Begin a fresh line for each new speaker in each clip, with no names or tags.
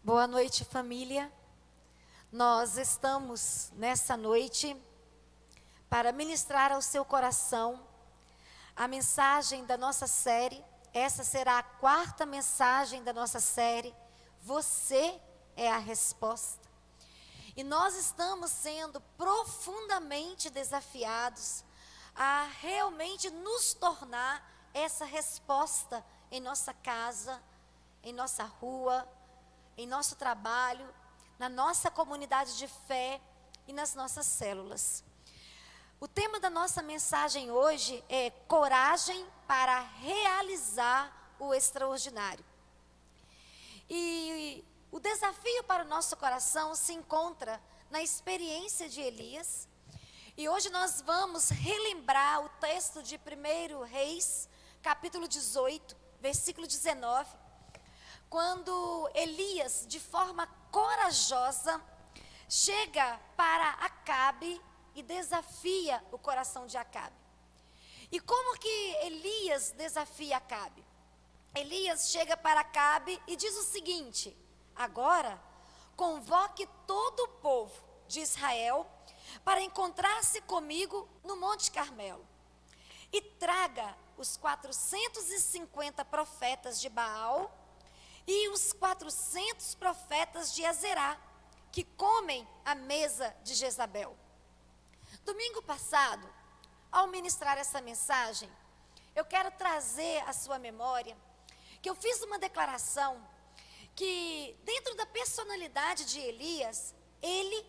Boa noite, família. Nós estamos nessa noite para ministrar ao seu coração a mensagem da nossa série. Essa será a quarta mensagem da nossa série. Você é a resposta. E nós estamos sendo profundamente desafiados a realmente nos tornar essa resposta em nossa casa, em nossa rua, em nosso trabalho, na nossa comunidade de fé e nas nossas células. O tema da nossa mensagem hoje é coragem para realizar o extraordinário. E o desafio para o nosso coração se encontra na experiência de Elias. E hoje nós vamos relembrar o texto de 1 Reis, capítulo 18, versículo 19. Quando Elias, de forma corajosa, chega para Acabe e desafia o coração de Acabe. E como que Elias desafia Acabe? Elias chega para Acabe e diz o seguinte: agora convoque todo o povo de Israel para encontrar-se comigo no Monte Carmelo. E traga os 450 profetas de Baal e os 400 profetas de Azerá, que comem à mesa de Jezabel. Domingo passado, ao ministrar essa mensagem, eu quero trazer à sua memória que eu fiz uma declaração que, dentro da personalidade de Elias, ele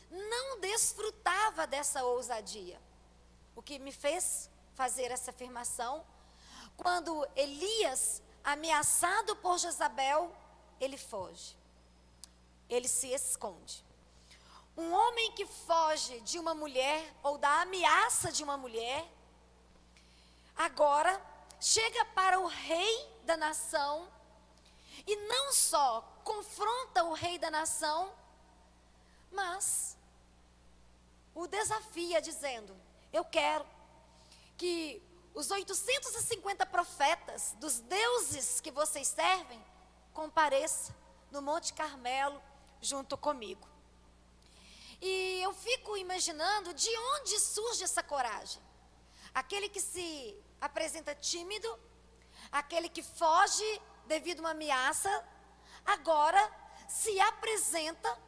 não desfrutava dessa ousadia. O que me fez fazer essa afirmação, quando Elias, ameaçado por Jezabel, ele foge. Ele se esconde. Um homem que foge de uma mulher ou da ameaça de uma mulher, agora chega para o rei da nação e não só confronta o rei da nação, mas o desafia dizendo: eu quero que os 850 profetas dos deuses que vocês servem compareçam no Monte Carmelo junto comigo. E eu fico imaginando de onde surge essa coragem. Aquele que se apresenta tímido, aquele que foge devido a uma ameaça, agora se apresenta,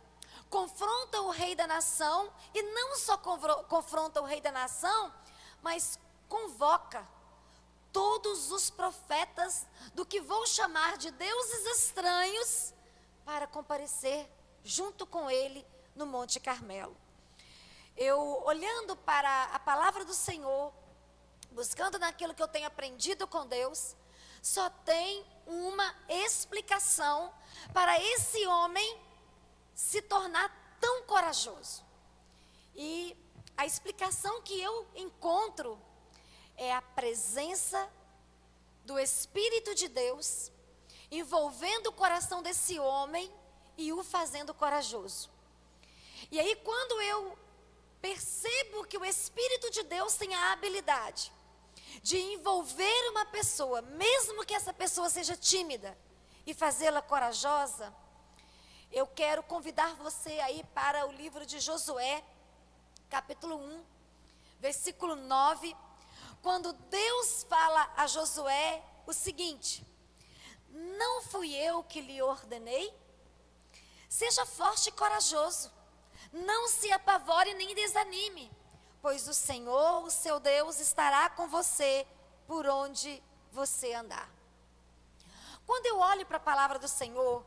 confronta o rei da nação, e não só confronta o rei da nação, mas convoca todos os profetas do que vou chamar de deuses estranhos para comparecer junto com ele no Monte Carmelo. Eu, olhando para a palavra do Senhor, buscando naquilo que eu tenho aprendido com Deus, só tem uma explicação para esse homem se tornar tão corajoso. E a explicação que eu encontro é a presença do Espírito de Deus envolvendo o coração desse homem e o fazendo corajoso. E aí, quando eu percebo que o Espírito de Deus tem a habilidade de envolver uma pessoa, mesmo que essa pessoa seja tímida, e fazê-la corajosa, eu quero convidar você aí para o livro de Josué, capítulo 1, versículo 9, quando Deus fala a Josué o seguinte: não fui eu que lhe ordenei? Seja forte e corajoso, não se apavore nem desanime, pois o Senhor, o seu Deus, estará com você por onde você andar. Quando eu olho para a palavra do Senhor,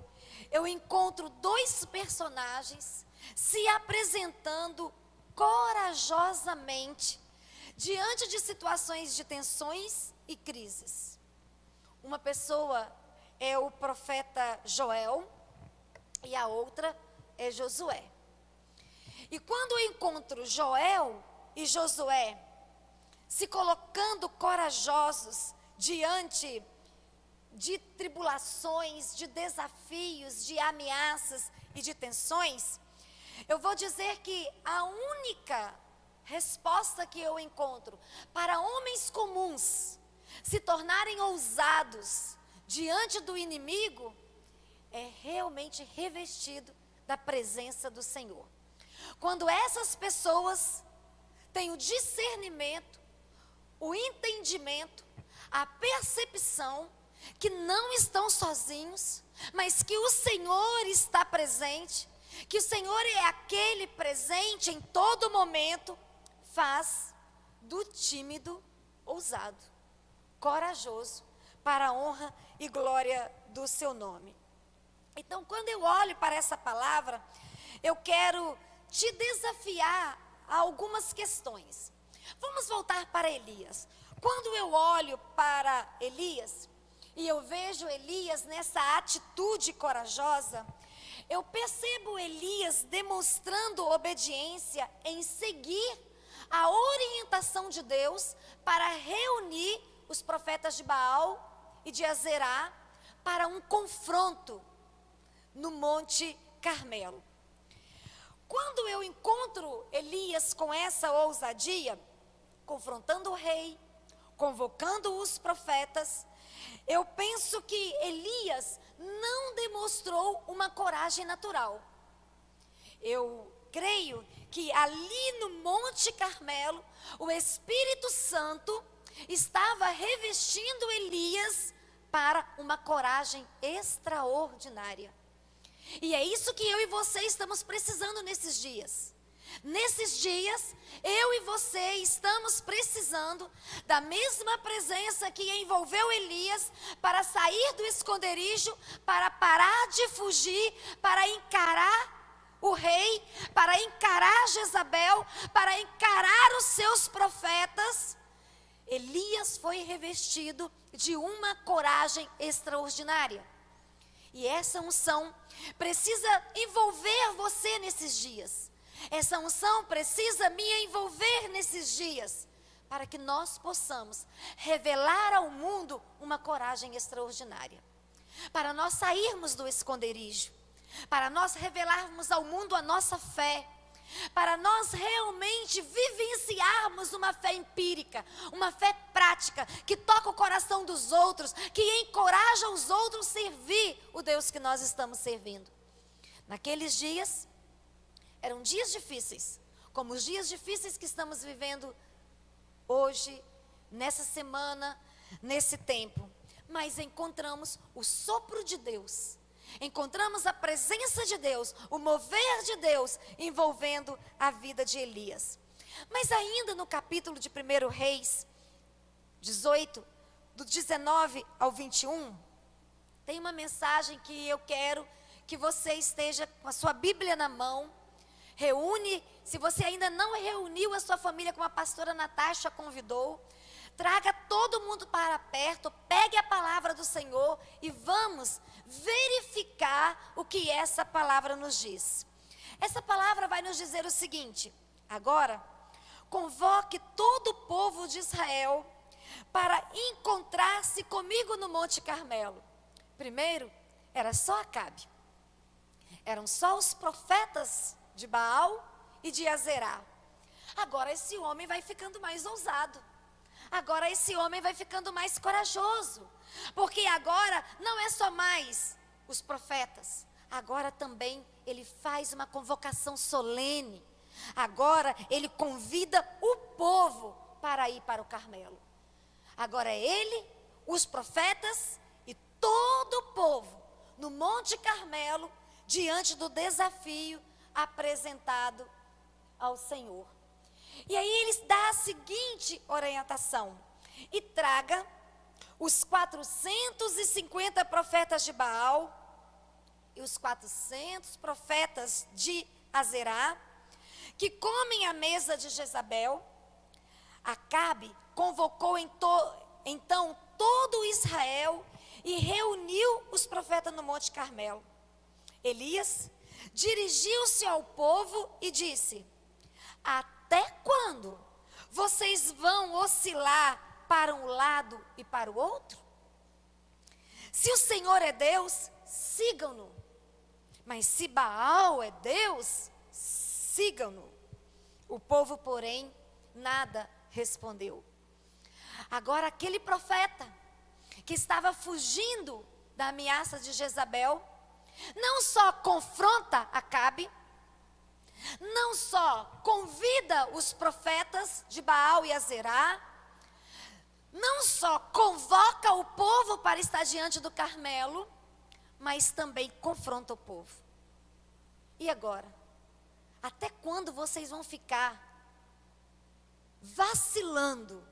eu encontro dois personagens se apresentando corajosamente diante de situações de tensões e crises. Uma pessoa é o profeta Joel e a outra é Josué. E quando eu encontro Joel e Josué se colocando corajosos diante de tribulações, de desafios, de ameaças e de tensões, eu vou dizer que a única resposta que eu encontro para homens comuns se tornarem ousados diante do inimigo é realmente realmente revestido da presença do Senhor. Quando essas pessoas têm o discernimento, o entendimento, a percepção que não estão sozinhos, mas que o Senhor está presente, que o Senhor é aquele presente em todo momento, faz do tímido ousado, corajoso, para a honra e glória do seu nome. Então, quando eu olho para essa palavra, eu quero te desafiar a algumas questões. Vamos voltar para Elias. Quando eu olho para Elias, e eu vejo Elias nessa atitude corajosa, eu percebo Elias demonstrando obediência em seguir a orientação de Deus para reunir os profetas de Baal e de Azerá para um confronto no Monte Carmelo. Quando eu encontro Elias com essa ousadia, confrontando o rei, convocando os profetas, eu penso que Elias não demonstrou uma coragem natural. Eu creio que ali no Monte Carmelo, o Espírito Santo estava revestindo Elias para uma coragem extraordinária. E é isso que eu e você estamos precisando nesses dias. Nesses dias, eu e você estamos precisando da mesma presença que envolveu Elias para sair do esconderijo, para parar de fugir, para encarar o rei, para encarar Jezabel, para encarar os seus profetas. Elias foi revestido de uma coragem extraordinária. E essa unção precisa envolver você nesses dias. Essa unção precisa me envolver nesses dias, para que nós possamos revelar ao mundo uma coragem extraordinária. Para nós sairmos do esconderijo, para nós revelarmos ao mundo a nossa fé, para nós realmente vivenciarmos uma fé empírica, uma fé prática, que toca o coração dos outros, que encoraja os outros a servir o Deus que nós estamos servindo. Naqueles dias, eram dias difíceis, como os dias difíceis que estamos vivendo hoje, nessa semana, nesse tempo. Mas encontramos o sopro de Deus, encontramos a presença de Deus, o mover de Deus envolvendo a vida de Elias. Mas ainda no capítulo de 1 Reis 18, do 19 ao 21, tem uma mensagem que eu quero que você esteja com a sua Bíblia na mão. Reúne, se você ainda não reuniu a sua família, como a pastora Natasha convidou, traga todo mundo para perto, pegue a palavra do Senhor e vamos verificar o que essa palavra nos diz. Essa palavra vai nos dizer o seguinte: agora, convoque todo o povo de Israel para encontrar-se comigo no Monte Carmelo. Primeiro, era só Acabe. Eram só os profetas de Baal e de Azerá. Agora esse homem vai ficando mais ousado. Agora esse homem vai ficando mais corajoso. Porque agora não é só mais os profetas. Agora também ele faz uma convocação solene. Agora ele convida o povo para ir para o Carmelo. Agora é ele, os profetas e todo o povo no Monte Carmelo, diante do desafio apresentado ao Senhor. E aí ele dá a seguinte orientação: e traga os 450 profetas de Baal e os 400 profetas de Azerá, que comem à mesa de Jezabel. Acabe convocou então todo Israel e reuniu os profetas no Monte Carmelo. Elias dirigiu-se ao povo e disse: até quando vocês vão oscilar para um lado e para o outro? Se o Senhor é Deus, sigam-no. Mas se Baal é Deus, sigam-no. O povo, porém, nada respondeu. Agora aquele profeta que estava fugindo da ameaça de Jezabel, não só confronta Acabe, não só convida os profetas de Baal e Azerá, não só convoca o povo para estar diante do Carmelo, mas também confronta o povo. E agora? Até quando vocês vão ficar vacilando,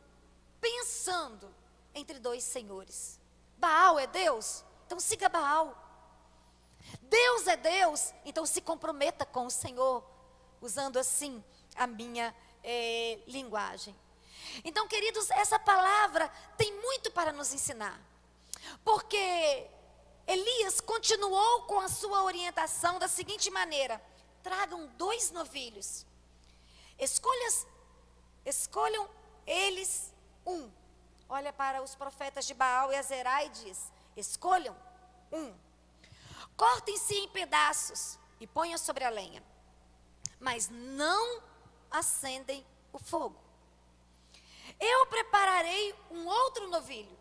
pensando entre dois senhores? Baal é Deus? Então siga Baal. Deus é Deus? Então se comprometa com o Senhor, usando assim a minha linguagem. Então, queridos, essa palavra tem muito para nos ensinar, porque Elias continuou com a sua orientação da seguinte maneira: tragam 2 novilhos, escolham eles um. Olha para os profetas de Baal e Azerá e diz: escolham um, cortem-se em pedaços e ponham sobre a lenha, mas não acendem o fogo. Eu prepararei um outro novilho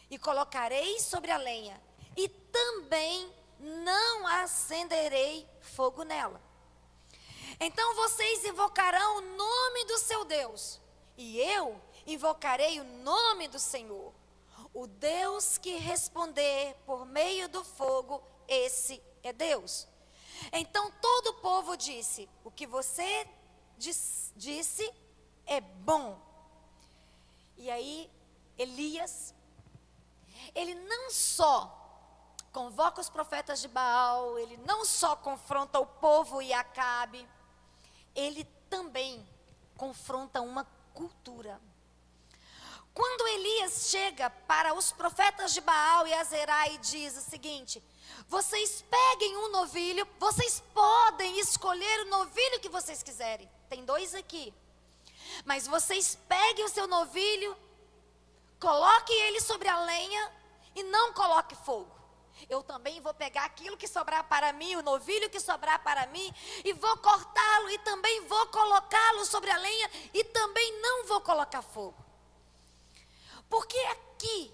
e colocarei sobre a lenha, e também não acenderei fogo nela. Então vocês invocarão o nome do seu Deus, e eu invocarei o nome do Senhor. O Deus que responder por meio do fogo, esse é Deus. Então todo o povo disse: o que você disse é bom. E aí Elias, ele não só convoca os profetas de Baal, ele não só confronta o povo e Acabe, ele também confronta uma cultura. Quando Elias chega para os profetas de Baal e Azerá e diz o seguinte: vocês peguem um novilho, vocês podem escolher o novilho que vocês quiserem, tem 2 aqui, mas vocês peguem o seu novilho, coloquem ele sobre a lenha e não coloque fogo. Eu também vou pegar aquilo que sobrar para mim, o novilho que sobrar para mim, e vou cortá-lo e também vou colocá-lo sobre a lenha e também não vou colocar fogo. Porque aqui,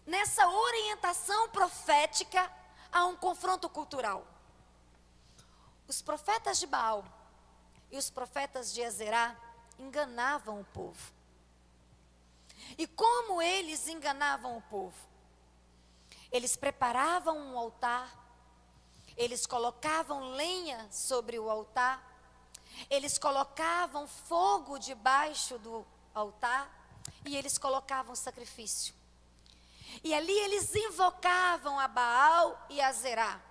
nessa orientação profética, há um confronto cultural. Os profetas de Baal e os profetas de Azerá enganavam o povo. E como eles enganavam o povo? Eles preparavam um altar, eles colocavam lenha sobre o altar, eles colocavam fogo debaixo do altar e eles colocavam sacrifício. E ali eles invocavam a Baal e a Azerá.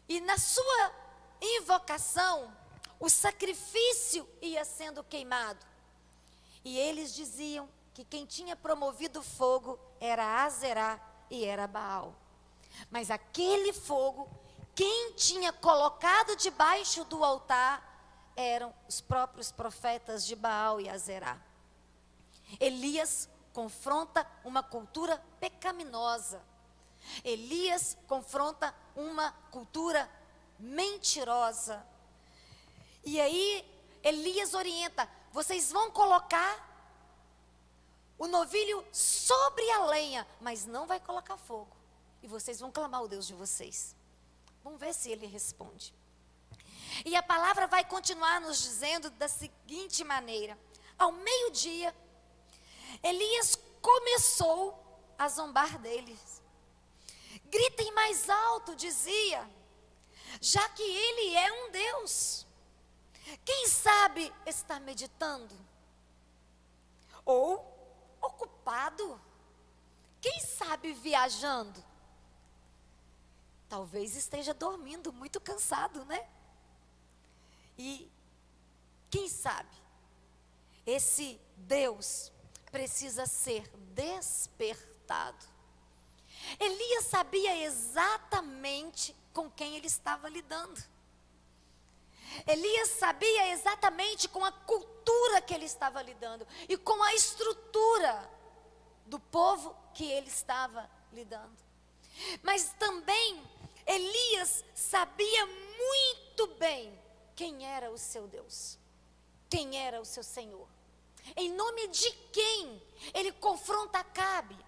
E na sua invocação, o sacrifício ia sendo queimado. E eles diziam que quem tinha promovido o fogo era Azerá e era Baal. Mas aquele fogo, quem tinha colocado debaixo do altar eram os próprios profetas de Baal e Azerá. Elias confronta uma cultura pecaminosa. Elias confronta uma cultura mentirosa. E aí Elias orienta: vocês vão colocar o novilho sobre a lenha, mas não vai colocar fogo. E vocês vão clamar ao Deus de vocês. Vamos ver se ele responde. E a palavra vai continuar nos dizendo da seguinte maneira: ao meio-dia, Elias começou a zombar deles. Gritem mais alto, dizia, já que ele é um Deus. Quem sabe está meditando? Ou ocupado? Quem sabe viajando? Talvez esteja dormindo, muito cansado, né? E quem sabe esse Deus precisa ser despertado. Elias sabia exatamente com quem ele estava lidando. Elias sabia exatamente com a cultura que ele estava lidando e com a estrutura do povo que ele estava lidando. Mas também Elias sabia muito bem quem era o seu Deus, quem era o seu Senhor. Em nome de quem ele confronta Acabe?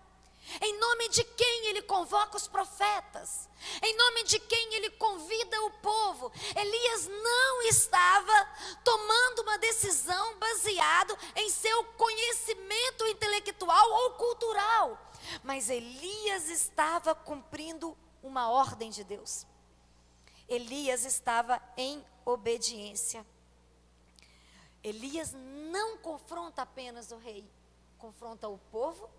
Em nome de quem ele convoca os profetas? Em nome de quem ele convida o povo? Elias não estava tomando uma decisão baseado em seu conhecimento intelectual ou cultural, mas Elias estava cumprindo uma ordem de Deus. Elias estava em obediência. Elias não confronta apenas o rei, confronta o povo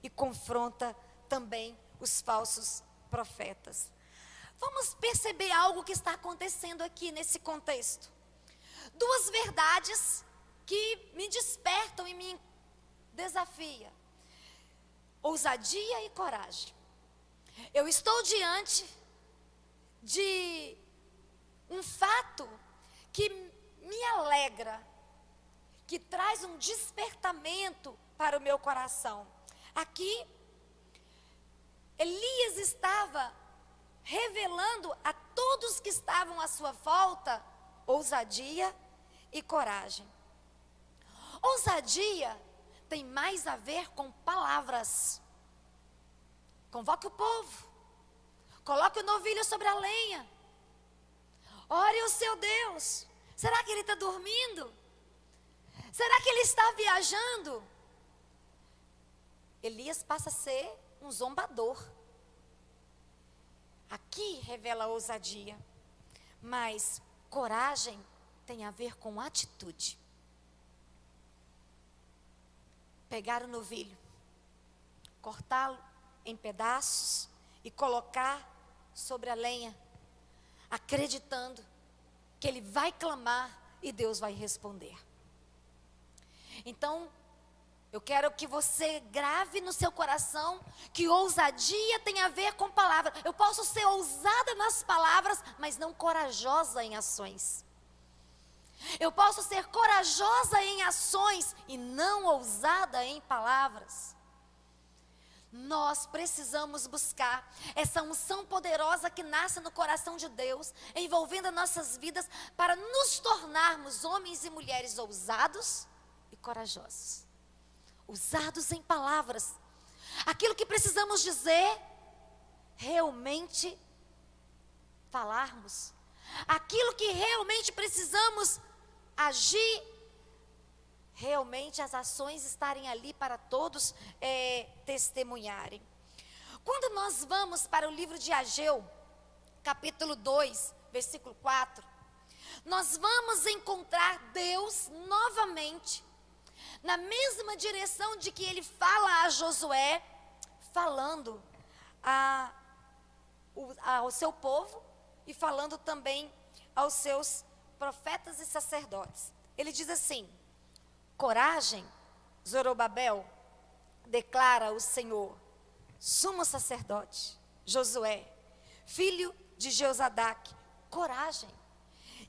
e confronta também os falsos profetas. Vamos perceber algo que está acontecendo aqui nesse contexto. Duas verdades que me despertam e me desafiam: ousadia e coragem. Eu estou diante de um fato que me alegra, que traz um despertamento para o meu coração. Aqui, Elias estava revelando a todos que estavam à sua volta ousadia e coragem. Ousadia tem mais a ver com palavras. Convoque o povo, coloque o novilho sobre a lenha, ore o seu Deus. Será que ele está dormindo? Será que ele está viajando? Elias passa a ser um zombador. Aqui revela ousadia, mas coragem tem a ver com atitude. Pegar o novilho, cortá-lo em pedaços e colocar sobre a lenha, acreditando que ele vai clamar e Deus vai responder. Então, eu quero que você grave no seu coração que ousadia tem a ver com palavra. Eu posso ser ousada nas palavras, mas não corajosa em ações. Eu posso ser corajosa em ações e não ousada em palavras. Nós precisamos buscar essa unção poderosa que nasce no coração de Deus, envolvendo as nossas vidas, para nos tornarmos homens e mulheres ousados e corajosos. Ousados em palavras. Aquilo que precisamos dizer, realmente falarmos. Aquilo que realmente precisamos agir, realmente as ações estarem ali para todos testemunharem. Quando nós vamos para o livro de Ageu, capítulo 2, versículo 4, nós vamos encontrar Deus novamente na mesma direção de que ele fala a Josué, falando ao seu povo e falando também aos seus profetas e sacerdotes. Ele diz assim: coragem, Zorobabel, declara o Senhor, sumo sacerdote, Josué, filho de Jeozadaque, coragem.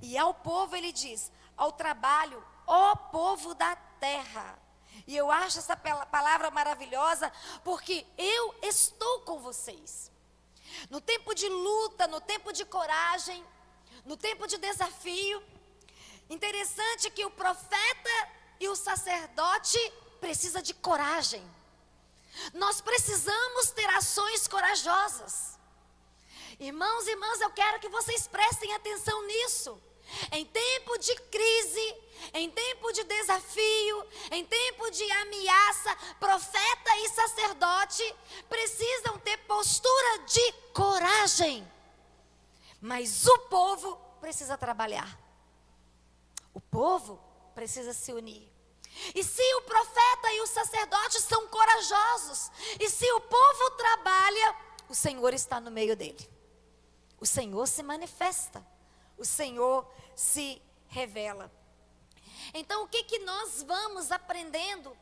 E ao povo ele diz, ao trabalho, ó povo da terra. E eu acho essa palavra maravilhosa, porque eu estou com vocês. No tempo de luta, no tempo de coragem, no tempo de desafio. Interessante que o profeta e o sacerdote precisa de coragem. Nós precisamos ter ações corajosas. Irmãos e irmãs, eu quero que vocês prestem atenção nisso. Em tempo de crise, em tempo de desafio, em tempo de ameaça, profeta e sacerdote precisam ter postura de coragem. Mas o povo precisa trabalhar. O povo precisa se unir. E se o profeta e o sacerdote são corajosos, e se o povo trabalha, o Senhor está no meio dele. O Senhor se manifesta. O Senhor se revela. Então, o que nós vamos aprendendo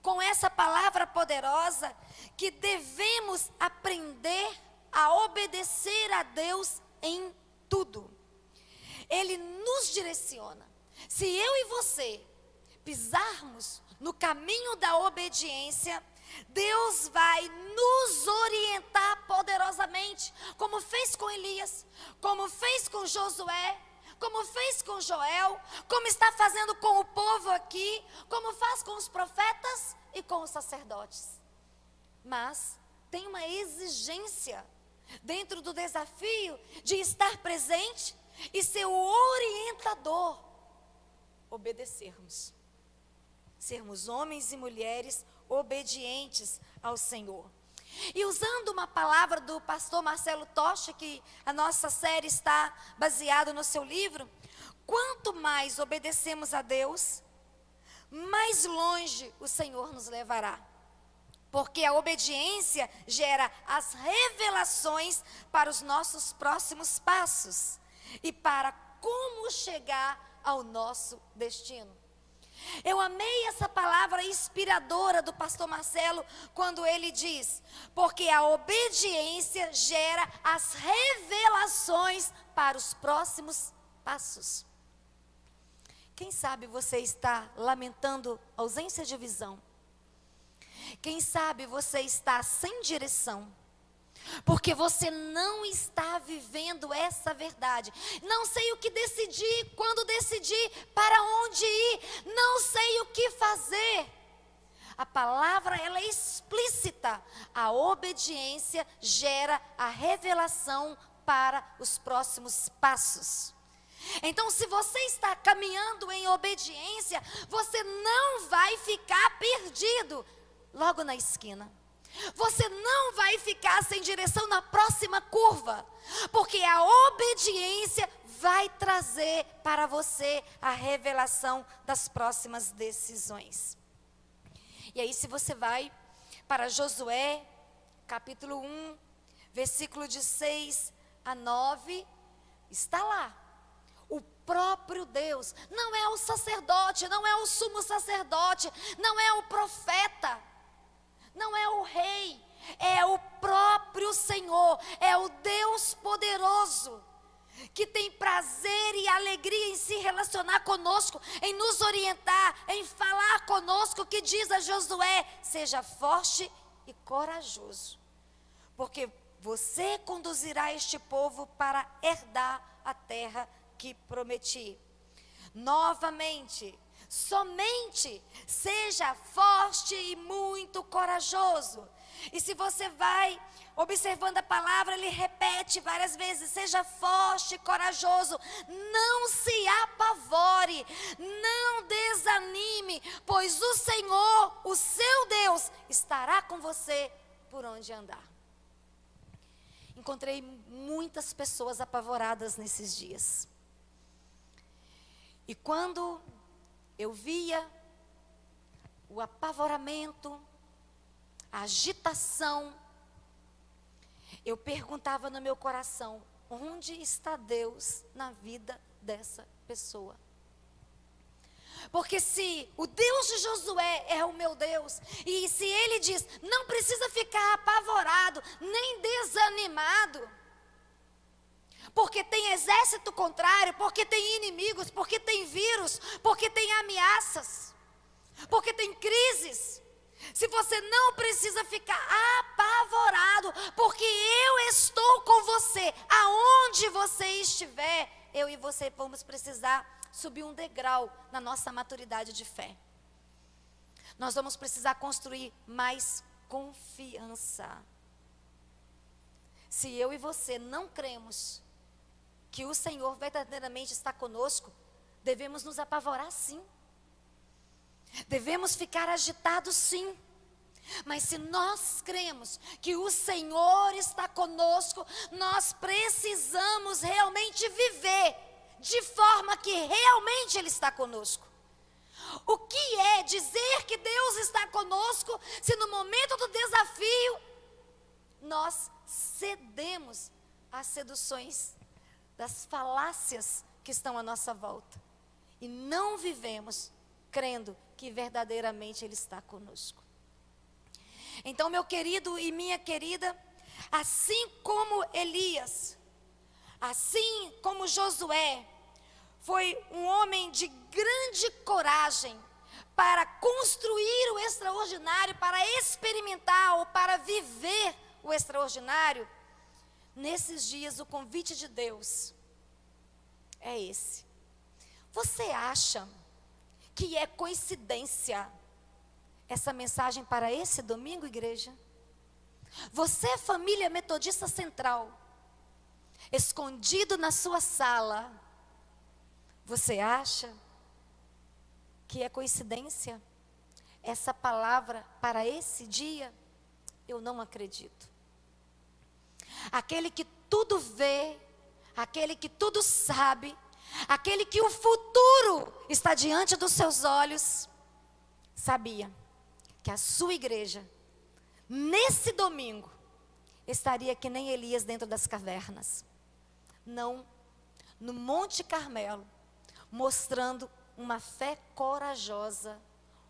com essa palavra poderosa? Que devemos aprender a obedecer a Deus em tudo. Ele nos direciona. Se eu e você pisarmos no caminho da obediência, Deus vai nos orientar poderosamente, como fez com Elias, como fez com Josué, como fez com Joel, como está fazendo com o povo aqui, como faz com os profetas e com os sacerdotes. Mas tem uma exigência dentro do desafio de estar presente e ser o orientador. Obedecermos. Sermos homens e mulheres obedientes ao Senhor. E usando uma palavra do pastor Marcelo Tocha, que a nossa série está baseada no seu livro, quanto mais obedecemos a Deus, mais longe o Senhor nos levará. Porque a obediência gera as revelações para os nossos próximos passos e para como chegar ao nosso destino. Eu amei essa palavra inspiradora do pastor Marcelo, quando ele diz: porque a obediência gera as revelações para os próximos passos. Quem sabe você está lamentando ausência de visão? Quem sabe você está sem direção? Porque você não está vivendo essa verdade. Não sei o que decidir, quando decidir, para onde ir, não sei o que fazer. A palavra, ela é explícita. A obediência gera a revelação para os próximos passos. Então, se você está caminhando em obediência, você não vai ficar perdido logo na esquina. Você não vai ficar sem direção na próxima curva, porque a obediência vai trazer para você a revelação das próximas decisões. E aí, se você vai para Josué, capítulo 1, versículo de 6 a 9, está lá. O próprio Deus, não é o sacerdote, não é o sumo sacerdote, não é o profeta, não é o rei, é o próprio Senhor, é o Deus poderoso, que tem prazer e alegria em se relacionar conosco, em nos orientar, em falar conosco, que diz a Josué: seja forte e corajoso, porque você conduzirá este povo para herdar a terra que prometi. Novamente, somente seja forte e muito corajoso. E se você vai observando a palavra, ele repete várias vezes: seja forte e corajoso, não se apavore, não desanime, pois o Senhor, o seu Deus, estará com você por onde andar. Encontrei muitas pessoas apavoradas nesses dias. E quando eu via o apavoramento, a agitação, eu perguntava no meu coração: onde está Deus na vida dessa pessoa? Porque se o Deus de Josué é o meu Deus, e se ele diz, não precisa ficar apavorado, nem desanimado, porque tem exército contrário, porque tem inimigos, porque tem vírus, porque tem ameaças, porque tem crises. Se você não precisa ficar apavorado, porque eu estou com você, aonde você estiver, eu e você vamos precisar subir um degrau na nossa maturidade de fé. Nós vamos precisar construir mais confiança. Se eu e você não cremos que o Senhor verdadeiramente está conosco, devemos nos apavorar sim. Devemos ficar agitados sim. Mas se nós cremos que o Senhor está conosco, nós precisamos realmente viver de forma que realmente Ele está conosco. O que é dizer que Deus está conosco, se no momento do desafio, nós cedemos às seduções das falácias que estão à nossa volta, e não vivemos crendo que verdadeiramente Ele está conosco. Então, meu querido e minha querida, assim como Elias, assim como Josué, foi um homem de grande coragem para construir o extraordinário, para experimentar ou para viver o extraordinário. Nesses dias, o convite de Deus é esse. Você acha que é coincidência essa mensagem para esse domingo, igreja? Você, família metodista central, escondido na sua sala, você acha que é coincidência essa palavra para esse dia? Eu não acredito. Aquele que tudo vê, aquele que tudo sabe, aquele que o futuro está diante dos seus olhos, sabia que a sua igreja, nesse domingo, estaria que nem Elias dentro das cavernas. Não, no Monte Carmelo, mostrando uma fé corajosa,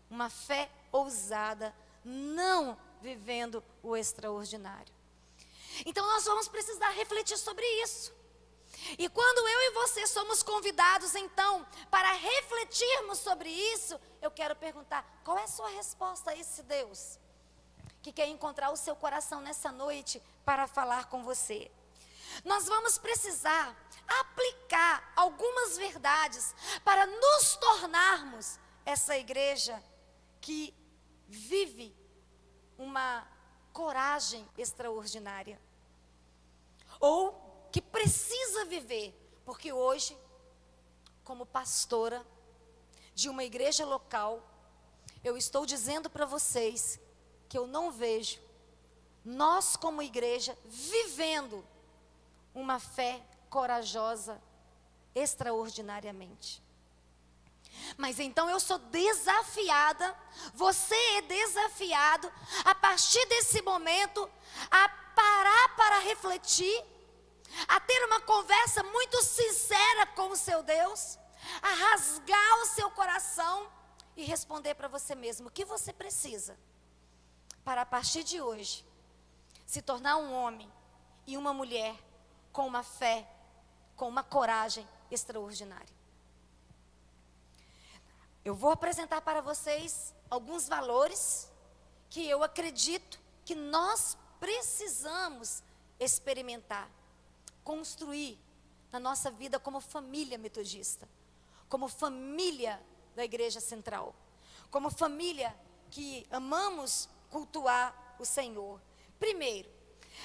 uma fé ousada, não vivendo o extraordinário. Então nós vamos precisar refletir sobre isso. E quando eu e você somos convidados então para refletirmos sobre isso, eu quero perguntar: qual é a sua resposta a esse Deus que quer encontrar o seu coração nessa noite para falar com você? Nós vamos precisar aplicar algumas verdades para nos tornarmos essa igreja que vive uma coragem extraordinária, ou que precisa viver, porque hoje, como pastora de uma igreja local, eu estou dizendo para vocês que eu não vejo nós como igreja vivendo uma fé corajosa extraordinariamente. Mas então eu sou desafiada, você é desafiado, a partir desse momento, a parar para refletir, a ter uma conversa muito sincera com o seu Deus, a rasgar o seu coração e responder para você mesmo o que você precisa para, a partir de hoje, se tornar um homem e uma mulher com uma fé, com uma coragem extraordinária. Eu vou apresentar para vocês alguns valores que eu acredito que nós precisamos experimentar, construir na nossa vida como família metodista, como família da Igreja Central, como família que amamos cultuar o Senhor. Primeiro,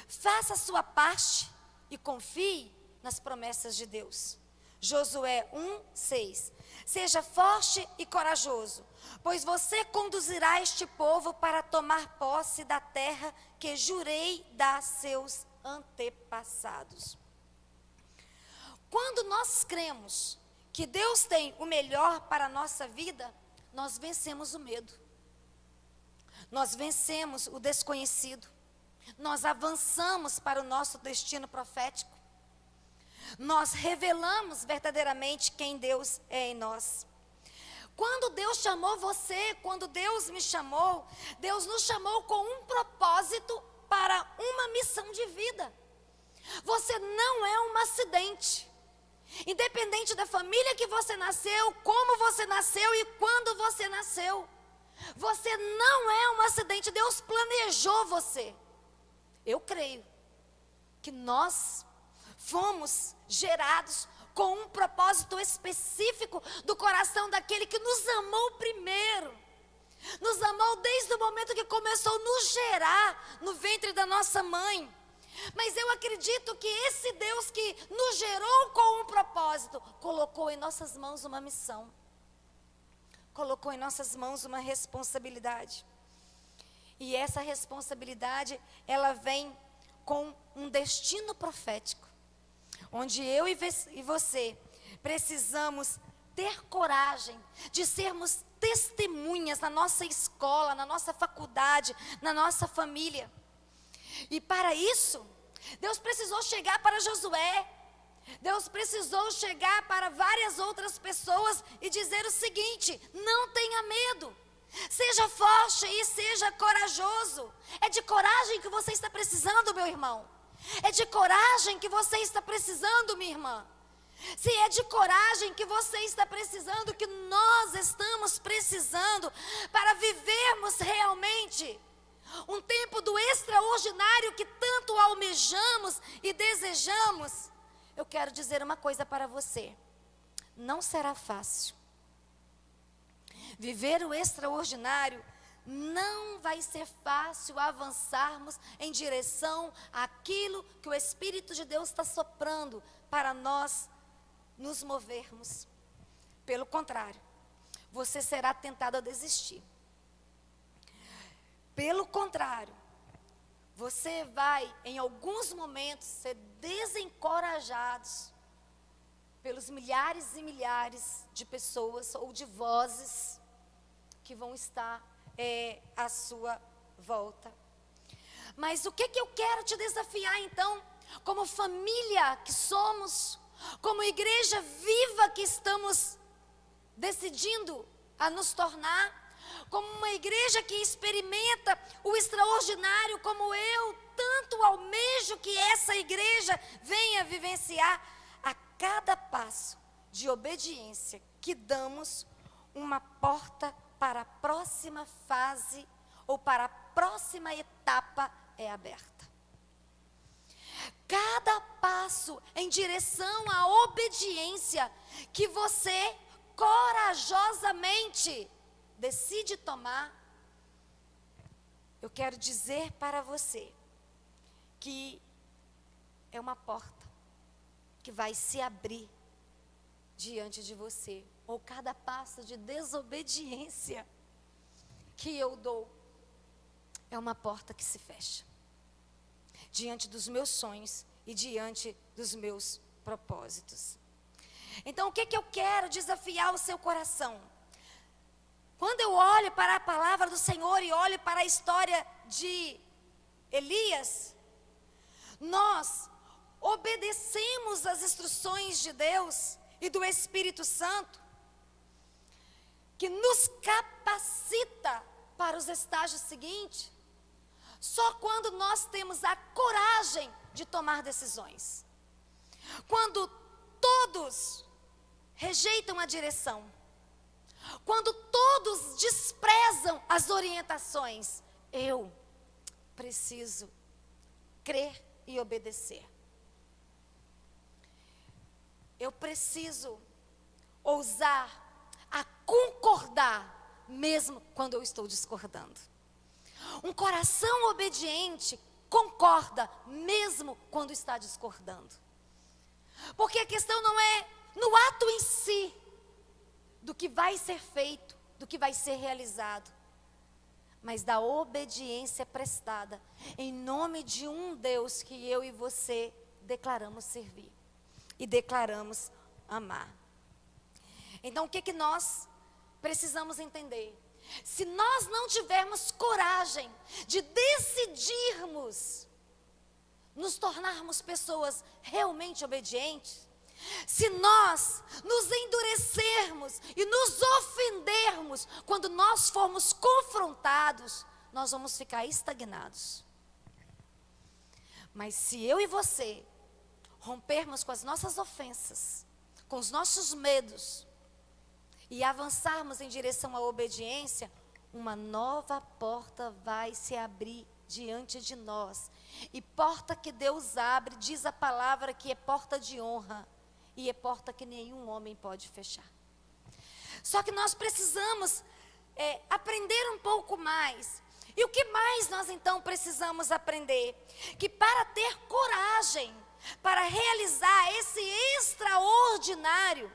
faça a sua parte e confie nas promessas de Deus. Josué 1:6. Seja forte e corajoso, pois você conduzirá este povo para tomar posse da terra que jurei dar a seus antepassados. Quando nós cremos que Deus tem o melhor para a nossa vida, nós vencemos o medo. Nós vencemos o desconhecido. Nós avançamos para o nosso destino profético. Nós revelamos verdadeiramente quem Deus é em nós. Quando Deus chamou você, quando Deus me chamou, Deus nos chamou com um propósito para uma missão de vida. Você não é um acidente. Independente da família que você nasceu, como você nasceu e quando você nasceu, você não é um acidente. Deus planejou você. Eu creio que nós fomos gerados com um propósito específico do coração daquele que nos amou primeiro. Nos amou desde o momento que começou a nos gerar no ventre da nossa mãe. Mas eu acredito que esse Deus que nos gerou com um propósito, colocou em nossas mãos uma missão. Colocou em nossas mãos uma responsabilidade. E essa responsabilidade, ela vem com um destino profético. Onde eu e você precisamos ter coragem de sermos testemunhas na nossa escola, na nossa faculdade, na nossa família. E para isso, Deus precisou chegar para Josué, Deus precisou chegar para várias outras pessoas e dizer o seguinte: não tenha medo, seja forte e seja corajoso. É de coragem que você está precisando, meu irmão. É de coragem que você está precisando, minha irmã. Se é de coragem que você está precisando, que nós estamos precisando para vivermos realmente um tempo do extraordinário que tanto almejamos e desejamos, eu quero dizer uma coisa para você: não será fácil. Viver o extraordinário não vai ser fácil avançarmos em direção àquilo que o Espírito de Deus está soprando para nós nos movermos. Pelo contrário, você será tentado a desistir. Pelo contrário, você vai, em alguns momentos, ser desencorajado pelos milhares e milhares de pessoas ou de vozes que vão estar à sua volta. Mas o que eu quero te desafiar então, como família que somos, como igreja viva que estamos decidindo a nos tornar, como uma igreja que experimenta o extraordinário, como eu tanto almejo que essa igreja venha vivenciar, a cada passo de obediência que damos, uma porta para a próxima fase ou para a próxima etapa é aberta. Cada passo em direção à obediência que você corajosamente decide tomar, eu quero dizer para você que é uma porta que vai se abrir diante de você. Ou cada passo de desobediência que eu dou é uma porta que se fecha diante dos meus sonhos e diante dos meus propósitos. Então, o que eu quero desafiar o seu coração? Quando eu olho para a palavra do Senhor e olho para a história de Elias, nós obedecemos as instruções de Deus e do Espírito Santo, que nos capacita para os estágios seguintes, só quando nós temos a coragem de tomar decisões. Quando todos rejeitam a direção, quando todos desprezam as orientações, eu preciso crer e obedecer. Eu preciso ousar a concordar, mesmo quando eu estou discordando. Um coração obediente concorda, mesmo quando está discordando. Porque a questão não é no ato em si, do que vai ser feito, do que vai ser realizado, mas da obediência prestada, em nome de um Deus que eu e você declaramos servir e declaramos amar. Então, o que nós precisamos entender? Se nós não tivermos coragem de decidirmos nos tornarmos pessoas realmente obedientes, se nós nos endurecermos e nos ofendermos quando nós formos confrontados, nós vamos ficar estagnados. Mas se eu e você rompermos com as nossas ofensas, com os nossos medos, e avançarmos em direção à obediência, uma nova porta vai se abrir diante de nós. E porta que Deus abre, diz a palavra, que é porta de honra, e é porta que nenhum homem pode fechar. Só que nós precisamos aprender um pouco mais. E o que mais nós então precisamos aprender? Que para ter coragem, para realizar esse extraordinário,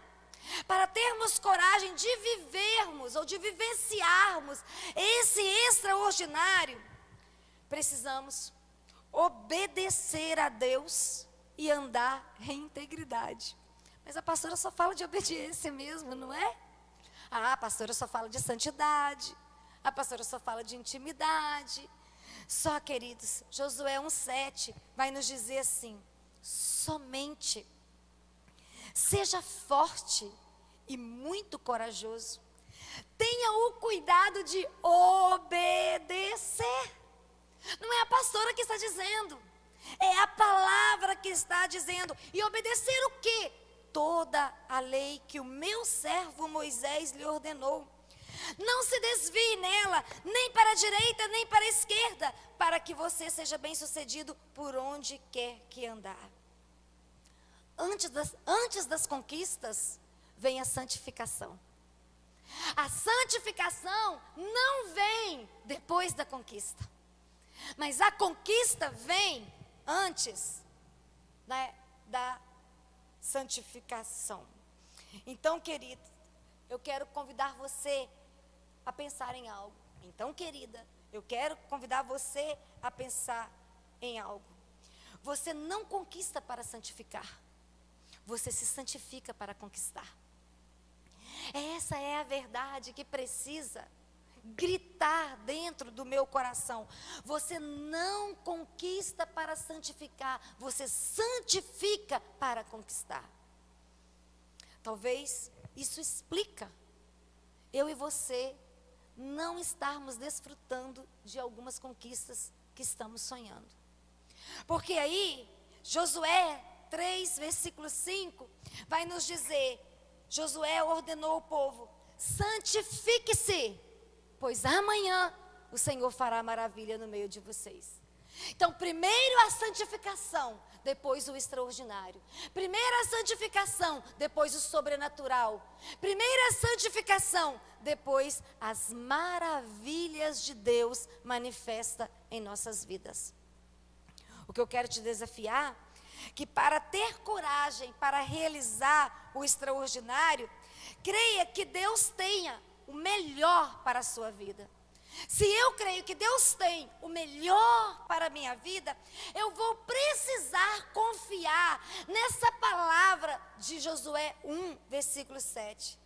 para termos coragem de vivermos ou de vivenciarmos esse extraordinário, precisamos obedecer a Deus e andar em integridade. Mas a pastora só fala de obediência mesmo, não é? A pastora só fala de santidade, a pastora só fala de intimidade. Só, queridos, Josué 1,7 vai nos dizer assim: somente seja forte e muito corajoso. Tenha o cuidado de obedecer. Não é a pastora que está dizendo, é a palavra que está dizendo. E obedecer o quê? Toda a lei que o meu servo Moisés lhe ordenou. Não se desvie nela, nem para a direita, nem para a esquerda, para que você seja bem-sucedido por onde quer que andar. Antes das conquistas, vem a santificação. A santificação não vem depois da conquista, mas a conquista vem antes da santificação. Então, querido, eu quero convidar você a pensar em algo. Então, querida, eu quero convidar você a pensar em algo. Você não conquista para santificar, você se santifica para conquistar. Essa é a verdade que precisa gritar dentro do meu coração. Você não conquista para santificar, você santifica para conquistar. Talvez isso explica eu e você não estarmos desfrutando de algumas conquistas que estamos sonhando. Porque aí, Josué 3, versículo 5, vai nos dizer, Josué ordenou o povo, santifique-se, pois amanhã o Senhor fará maravilha no meio de vocês. Então, primeiro a santificação, depois o extraordinário. Primeiro a santificação, depois o sobrenatural. Primeiro a santificação, depois as maravilhas de Deus manifesta em nossas vidas. O que eu quero te desafiar, que para ter coragem, para realizar o extraordinário, creia que Deus tenha o melhor para a sua vida. Se eu creio que Deus tem o melhor para a minha vida, eu vou precisar confiar nessa palavra de Josué 1, versículo 7.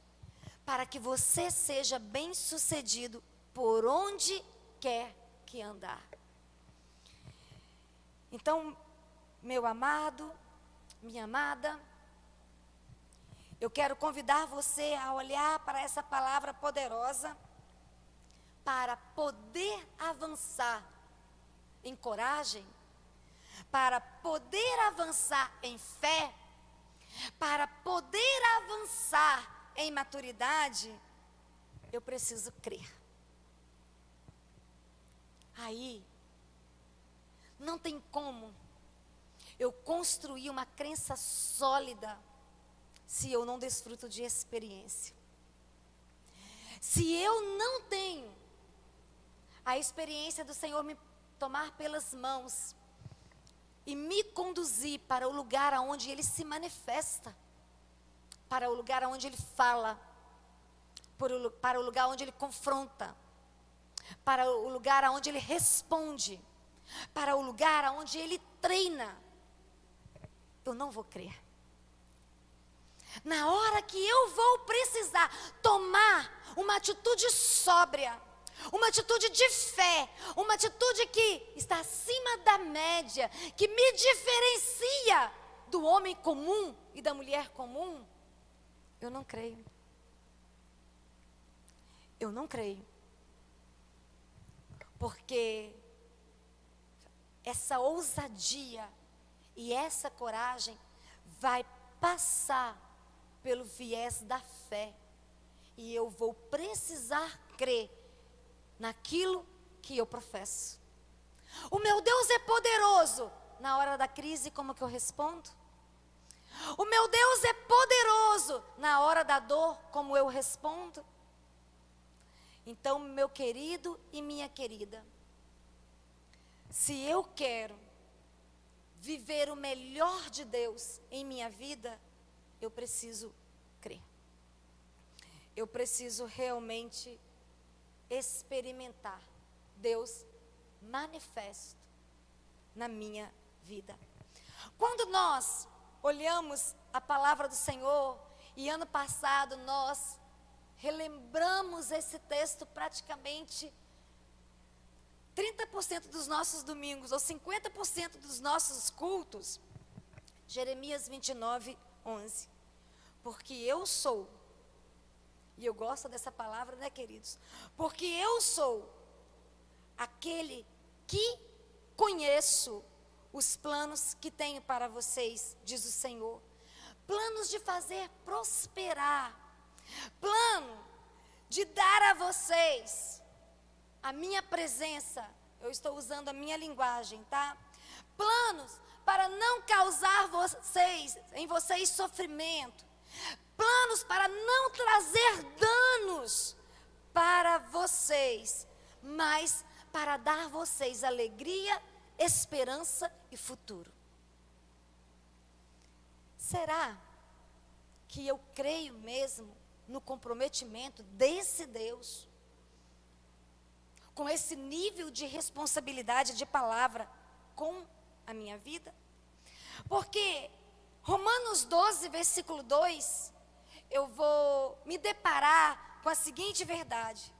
Para que você seja bem-sucedido por onde quer que andar. Então, meu amado, minha amada, eu quero convidar você a olhar para essa palavra poderosa, para poder avançar em coragem, para poder avançar em fé, para poder avançar em maturidade, eu preciso crer. Aí, não tem como eu construir uma crença sólida se eu não desfruto de experiência. Se eu não tenho a experiência do Senhor me tomar pelas mãos e me conduzir para o lugar onde Ele se manifesta, para o lugar onde Ele fala, para o lugar onde Ele confronta, para o lugar onde Ele responde, para o lugar onde Ele treina, eu não vou crer. Na hora que eu vou precisar tomar uma atitude sóbria, uma atitude de fé, uma atitude que está acima da média, que me diferencia do homem comum e da mulher comum, eu não creio. Eu não creio. Porque essa ousadia e essa coragem vai passar pelo viés da fé. E eu vou precisar crer naquilo que eu professo. O meu Deus é poderoso. Na hora da crise, como que eu respondo? O meu Deus é poderoso. Na hora da dor, como eu respondo? Então, meu querido e minha querida, se eu quero viver o melhor de Deus em minha vida, eu preciso crer. Eu preciso realmente experimentar Deus manifesto na minha vida. Quando nós olhamos a palavra do Senhor, e ano passado nós relembramos esse texto praticamente 30% dos nossos domingos, ou 50% dos nossos cultos, Jeremias 29, 11. Porque eu sou, e eu gosto dessa palavra, né, queridos? Porque eu sou aquele que conheço os planos que tenho para vocês, diz o Senhor. Planos de fazer prosperar, plano de dar a vocês a minha presença, eu estou usando a minha linguagem, tá? Planos para não causar em vocês sofrimento, planos para não trazer danos para vocês, mas para dar a vocês alegria, esperança e futuro. Será que eu creio mesmo no comprometimento desse Deus, com esse nível de responsabilidade de palavra com a minha vida? Porque Romanos 12, versículo 2, eu vou me deparar com a seguinte verdade: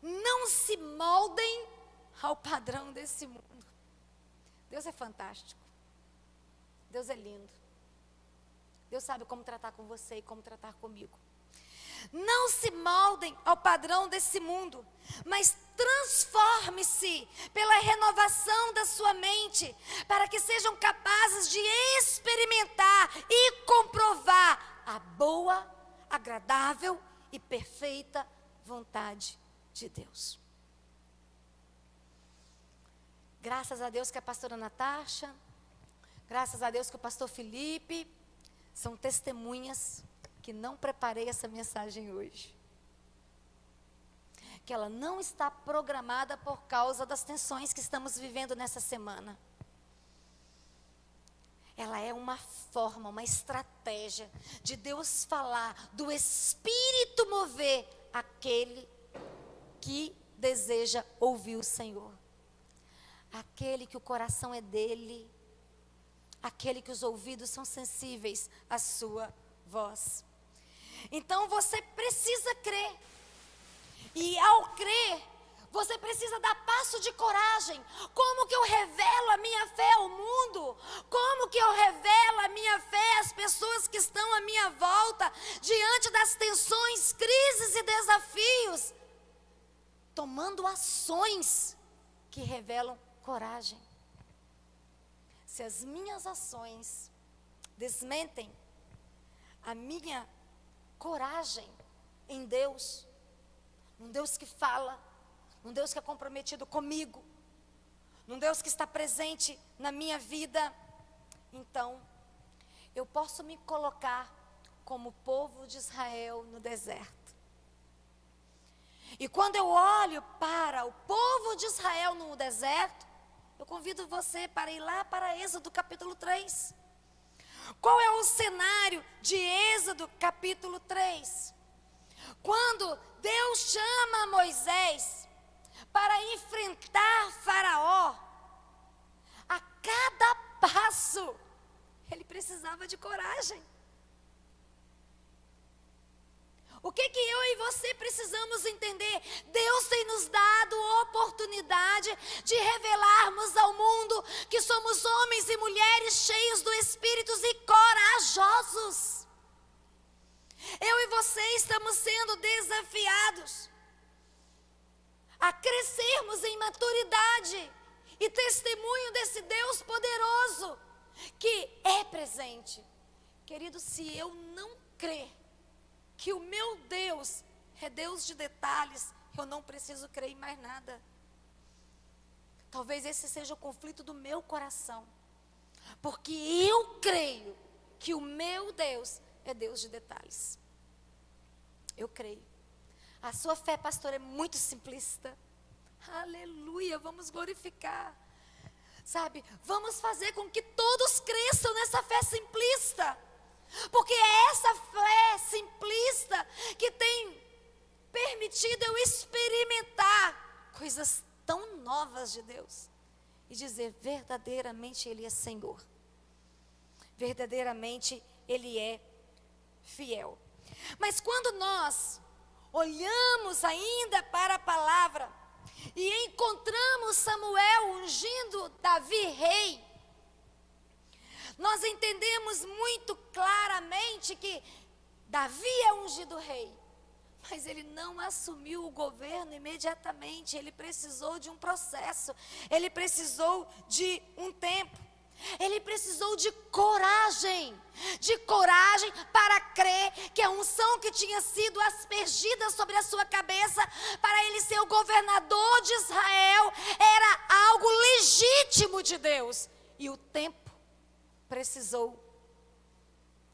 não se moldem ao padrão desse mundo. Deus é fantástico, Deus é lindo, Deus sabe como tratar com você e como tratar comigo. Não se moldem ao padrão desse mundo, mas transforme-se pela renovação da sua mente, para que sejam capazes de experimentar e comprovar a boa, agradável e perfeita vontade de Deus. Graças a Deus que a pastora Natasha, graças a Deus que o pastor Felipe são testemunhas que não preparei essa mensagem hoje. Que ela não está programada por causa das tensões que estamos vivendo nessa semana. Ela é uma forma, uma estratégia de Deus falar, do Espírito mover aquele que deseja ouvir o Senhor. Aquele que o coração é dele, aquele que os ouvidos são sensíveis à sua voz. Então você precisa crer. E ao crer, você precisa dar passo de coragem. Como que eu revelo a minha fé ao mundo? Como que eu revelo a minha fé às pessoas que estão à minha volta, diante das tensões, crises e desafios? Tomando ações que revelam coragem. Se as minhas ações desmentem a minha coragem em Deus, num Deus que fala, num Deus que é comprometido comigo, num Deus que está presente na minha vida, então eu posso me colocar como o povo de Israel no deserto. E quando eu olho para o povo de Israel no deserto, eu convido você para ir lá para Êxodo capítulo 3. Qual é o cenário de Êxodo capítulo 3? Quando Deus chama Moisés para enfrentar Faraó, a cada passo, ele precisava de coragem. O que eu e você precisamos entender? Deus tem nos dado oportunidade de revelarmos ao mundo que somos homens e mulheres cheios do Espírito e corajosos. Eu e você estamos sendo desafiados a crescermos em maturidade e testemunho desse Deus poderoso que é presente. Querido, se eu não crer que o meu Deus é Deus de detalhes, eu não preciso crer em mais nada. Talvez esse seja o conflito do meu coração, porque eu creio que o meu Deus é Deus de detalhes. Eu creio. A sua fé, pastor, é muito simplista. Aleluia, vamos glorificar. Sabe, vamos fazer com que todos cresçam nessa fé simplista. Porque é essa fé simplista que tem permitido eu experimentar coisas tão novas de Deus. E dizer, verdadeiramente Ele é Senhor. Verdadeiramente Ele é fiel. Mas quando nós olhamos ainda para a palavra e encontramos Samuel ungindo Davi rei, nós entendemos muito claramente que Davi é ungido rei, mas ele não assumiu o governo imediatamente, ele precisou de um processo, ele precisou de um tempo, ele precisou de coragem para crer que a unção que tinha sido aspergida sobre a sua cabeça, para ele ser o governador de Israel, era algo legítimo de Deus, e o tempo precisou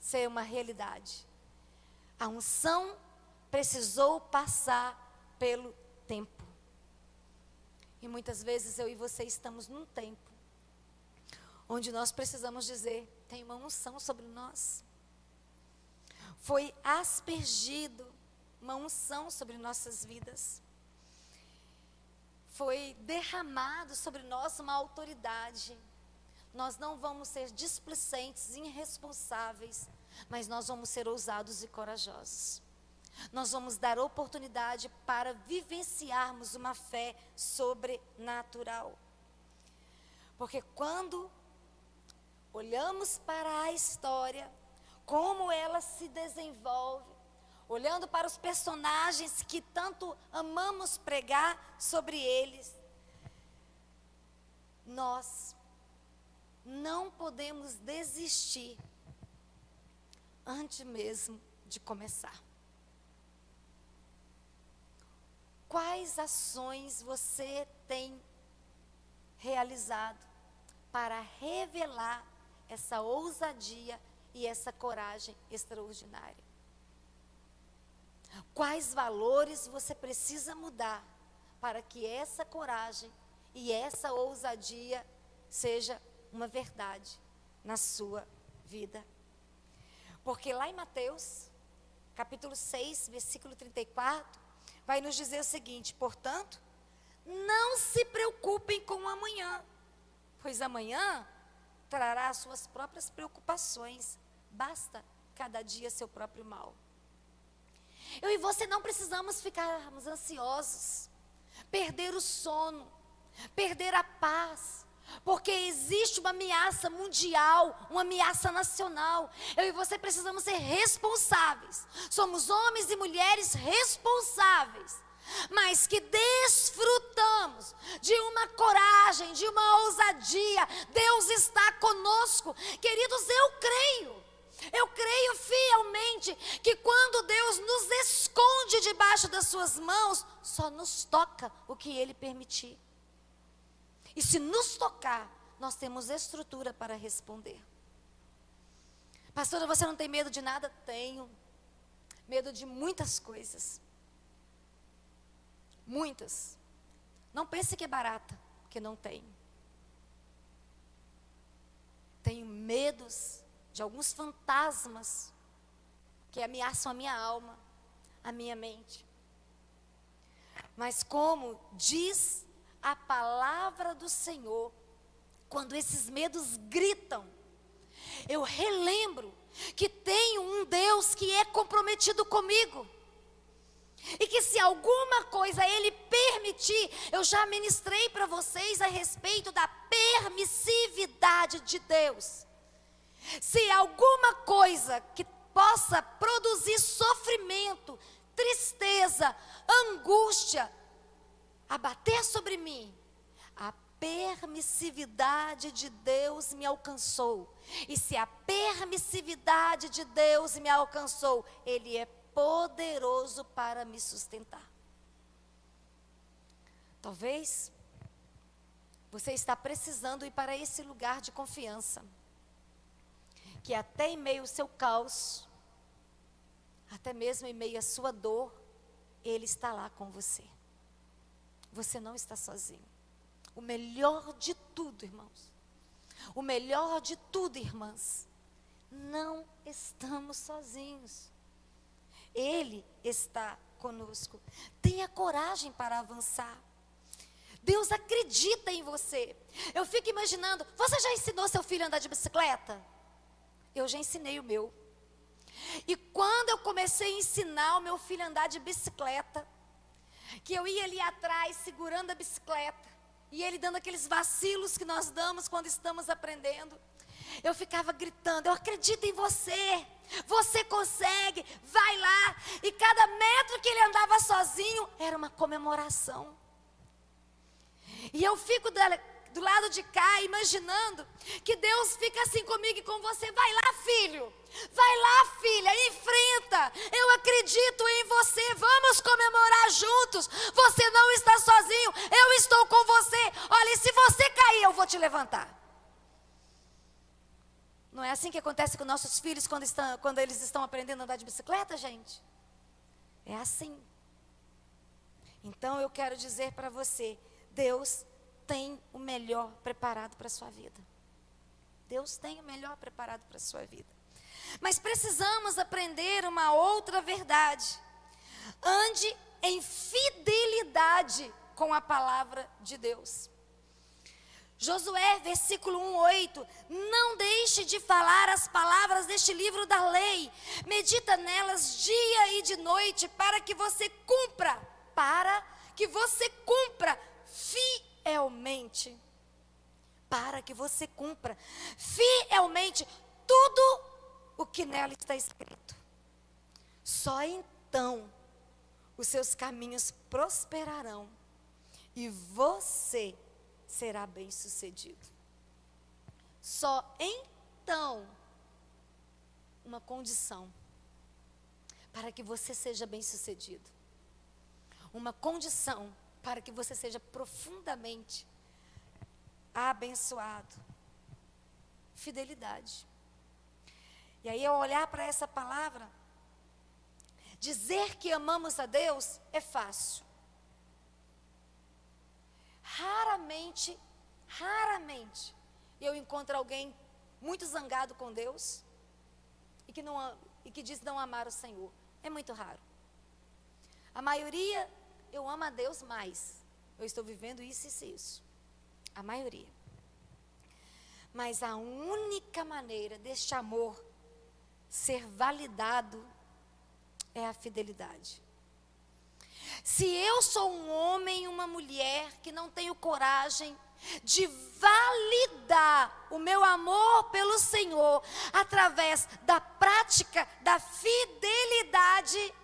ser uma realidade. A unção precisou passar pelo tempo. E muitas vezes eu e você estamos num tempo onde nós precisamos dizer: tem uma unção sobre nós. Foi aspergido uma unção sobre nossas vidas. Foi derramado sobre nós uma autoridade. Nós não vamos ser displicentes, irresponsáveis, mas nós vamos ser ousados e corajosos. Nós vamos dar oportunidade para vivenciarmos uma fé sobrenatural. Porque quando olhamos para a história, como ela se desenvolve, olhando para os personagens que tanto amamos pregar sobre eles, nós não podemos desistir antes mesmo de começar. Quais ações você tem realizado para revelar essa ousadia e essa coragem extraordinária? Quais valores você precisa mudar para que essa coragem e essa ousadia seja uma verdade na sua vida? Porque lá em Mateus, capítulo 6, versículo 34, vai nos dizer o seguinte: portanto, não se preocupem com o amanhã, pois amanhã trará as suas próprias preocupações, basta cada dia seu próprio mal. Eu e você não precisamos ficarmos ansiosos, perder o sono, perder a paz, porque existe uma ameaça mundial, uma ameaça nacional. Eu e você precisamos ser responsáveis. Somos homens e mulheres responsáveis, mas que desfrutamos de uma coragem, de uma ousadia. Deus está conosco. Queridos, eu creio fielmente que quando Deus nos esconde debaixo das suas mãos, só nos toca o que Ele permitir. E se nos tocar, nós temos estrutura para responder. Pastora, você não tem medo de nada? Tenho. Medo de muitas coisas. Muitas. Não pense que é barata, porque não tenho. Tenho medos de alguns fantasmas que ameaçam a minha alma, a minha mente. Mas como diz a palavra do Senhor, quando esses medos gritam, eu relembro que tenho um Deus que é comprometido comigo. E que se alguma coisa Ele permitir, eu já ministrei para vocês a respeito da permissividade de Deus. Se alguma coisa que possa produzir sofrimento, tristeza, angústia, abater sobre mim, a permissividade de Deus me alcançou. E se a permissividade de Deus me alcançou, Ele é poderoso para me sustentar. Talvez você está precisando ir para esse lugar de confiança, que até em meio ao seu caos, até mesmo em meio à sua dor, Ele está lá com você. Você não está sozinho. O melhor de tudo, irmãos, o melhor de tudo, irmãs, não estamos sozinhos. Ele está conosco. Tenha coragem para avançar. Deus acredita em você. Eu fico imaginando, você já ensinou seu filho a andar de bicicleta? Eu já ensinei o meu. E quando eu comecei a ensinar o meu filho a andar de bicicleta, que eu ia ali atrás segurando a bicicleta, e ele dando aqueles vacilos que nós damos quando estamos aprendendo, eu ficava gritando: eu acredito em você, você consegue, vai lá. E cada metro que ele andava sozinho era uma comemoração. E eu fico do lado de cá imaginando que Deus fica assim comigo e com você: vai lá, filho, vai lá, filha, enfrenta, eu acredito em você, vamos comemorar juntos, você não está sozinho, eu estou com você. Olha, se você cair, eu vou te levantar. Não é assim assim que acontece com nossos filhos quando eles estão aprendendo a andar de bicicleta, gente? É assim. Então eu quero dizer para você, Deus tem o melhor preparado para a sua vida. Deus tem o melhor preparado para a sua vida. Mas precisamos aprender uma outra verdade. Ande em fidelidade com a palavra de Deus. Josué, versículo 1:8, não deixe de falar as palavras deste livro da lei, medita nelas dia e de noite, para que você cumpra fielmente, tudo o que nela está escrito. Só então os seus caminhos prosperarão e você será bem-sucedido. Só então, uma condição para que você seja bem-sucedido. Uma condição para que você seja profundamente abençoado. Fidelidade. E aí, ao olhar para essa palavra, dizer que amamos a Deus é fácil. Raramente eu encontro alguém muito zangado com Deus e que diz não amar o Senhor. É muito raro. A maioria, eu amo a Deus, mas eu estou vivendo isso e isso. A maioria. Mas a única maneira deste amor ser validado é a fidelidade. Se eu sou um homem e uma mulher que não tenho coragem de validar o meu amor pelo Senhor através da prática da fidelidade,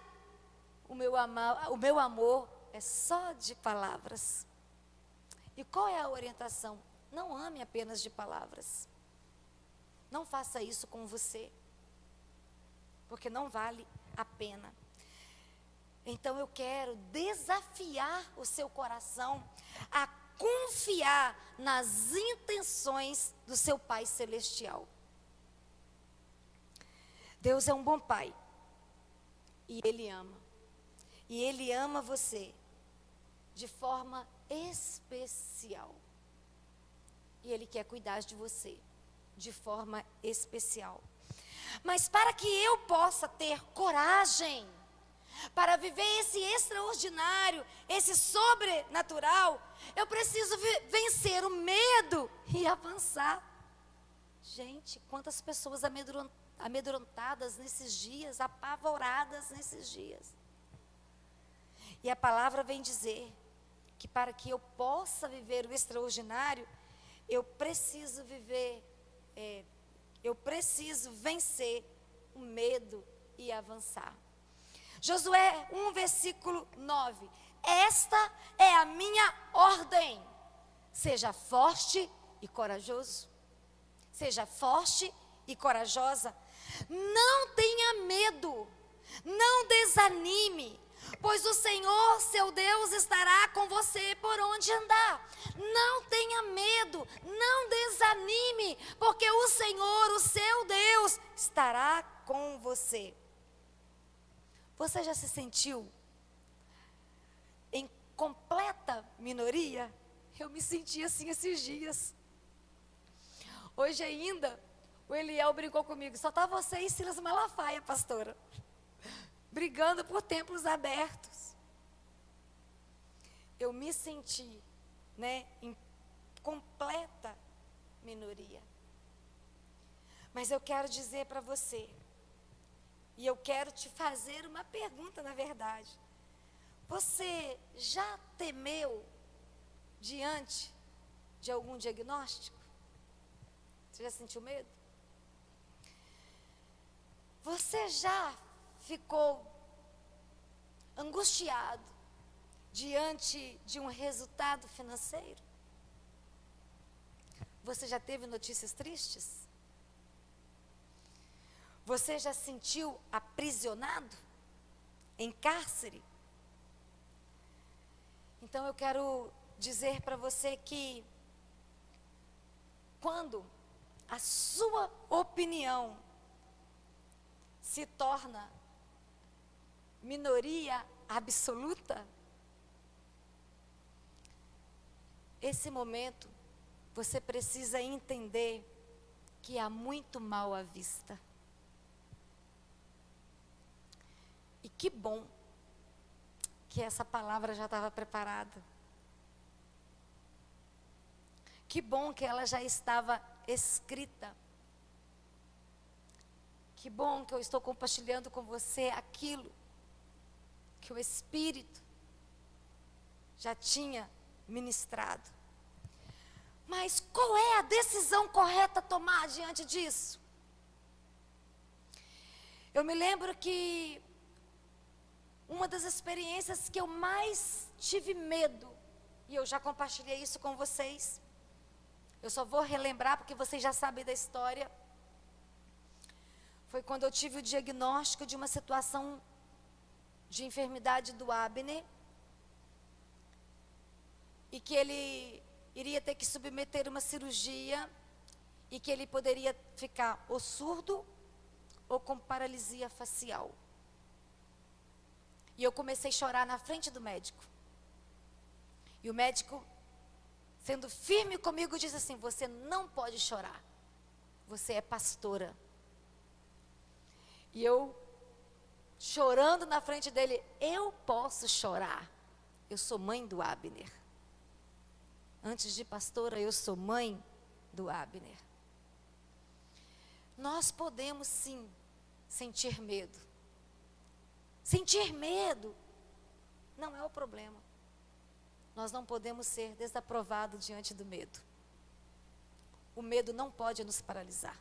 o meu amor é só de palavras. E qual é a orientação? Não ame apenas de palavras. Não faça isso com você, porque não vale a pena. Então eu quero desafiar o seu coração a confiar nas intenções do seu Pai Celestial. Deus é um bom Pai. E Ele ama. E Ele ama você de forma especial. E Ele quer cuidar de você de forma especial. Mas para que eu possa ter coragem para viver esse extraordinário, esse sobrenatural, eu preciso vencer o medo e avançar. Gente, quantas pessoas amedrontadas nesses dias, apavoradas nesses dias. E a palavra vem dizer que para que eu possa viver o extraordinário, eu preciso vencer o medo e avançar. Josué 1, versículo 9. Esta é a minha ordem. Seja forte e corajoso. Seja forte e corajosa. Não tenha medo. Não desanime. Pois o Senhor, seu Deus, estará com você por onde andar. Não tenha medo. Não desanime. Porque o Senhor, o seu Deus, estará com você. Você já se sentiu em completa minoria? Eu me senti assim esses dias. Hoje ainda, o Eliel brincou comigo. Só está você e Silas Malafaia, pastora. Brigando por templos abertos. Eu me senti, em completa minoria. Mas eu quero dizer para você, e eu quero te fazer uma pergunta, na verdade. Você já temeu diante de algum diagnóstico? Você já sentiu medo? Você já ficou angustiado diante de um resultado financeiro? Você já teve notícias tristes? Você já se sentiu aprisionado em cárcere? Então eu quero dizer para você que quando a sua opinião se torna minoria absoluta, esse momento você precisa entender que há muito mal à vista. E que bom que essa palavra já estava preparada. Que bom que ela já estava escrita. Que bom que eu estou compartilhando com você aquilo que o Espírito já tinha ministrado. Mas qual é a decisão correta a tomar diante disso? Eu me lembro que uma das experiências que eu mais tive medo, e eu já compartilhei isso com vocês, eu só vou relembrar porque vocês já sabem da história, foi quando eu tive o diagnóstico de uma situação de enfermidade do Abner, e que ele iria ter que submeter uma cirurgia, e que ele poderia ficar ou surdo, ou com paralisia facial. E eu comecei a chorar na frente do médico. E o médico, sendo firme comigo, disse assim: você não pode chorar, você é pastora. E eu, chorando na frente dele, eu posso chorar, eu sou mãe do Abner. Antes de pastora, eu sou mãe do Abner. Nós podemos sim sentir medo. Sentir medo não é o problema. Nós não podemos ser desaprovados diante do medo. O medo não pode nos paralisar.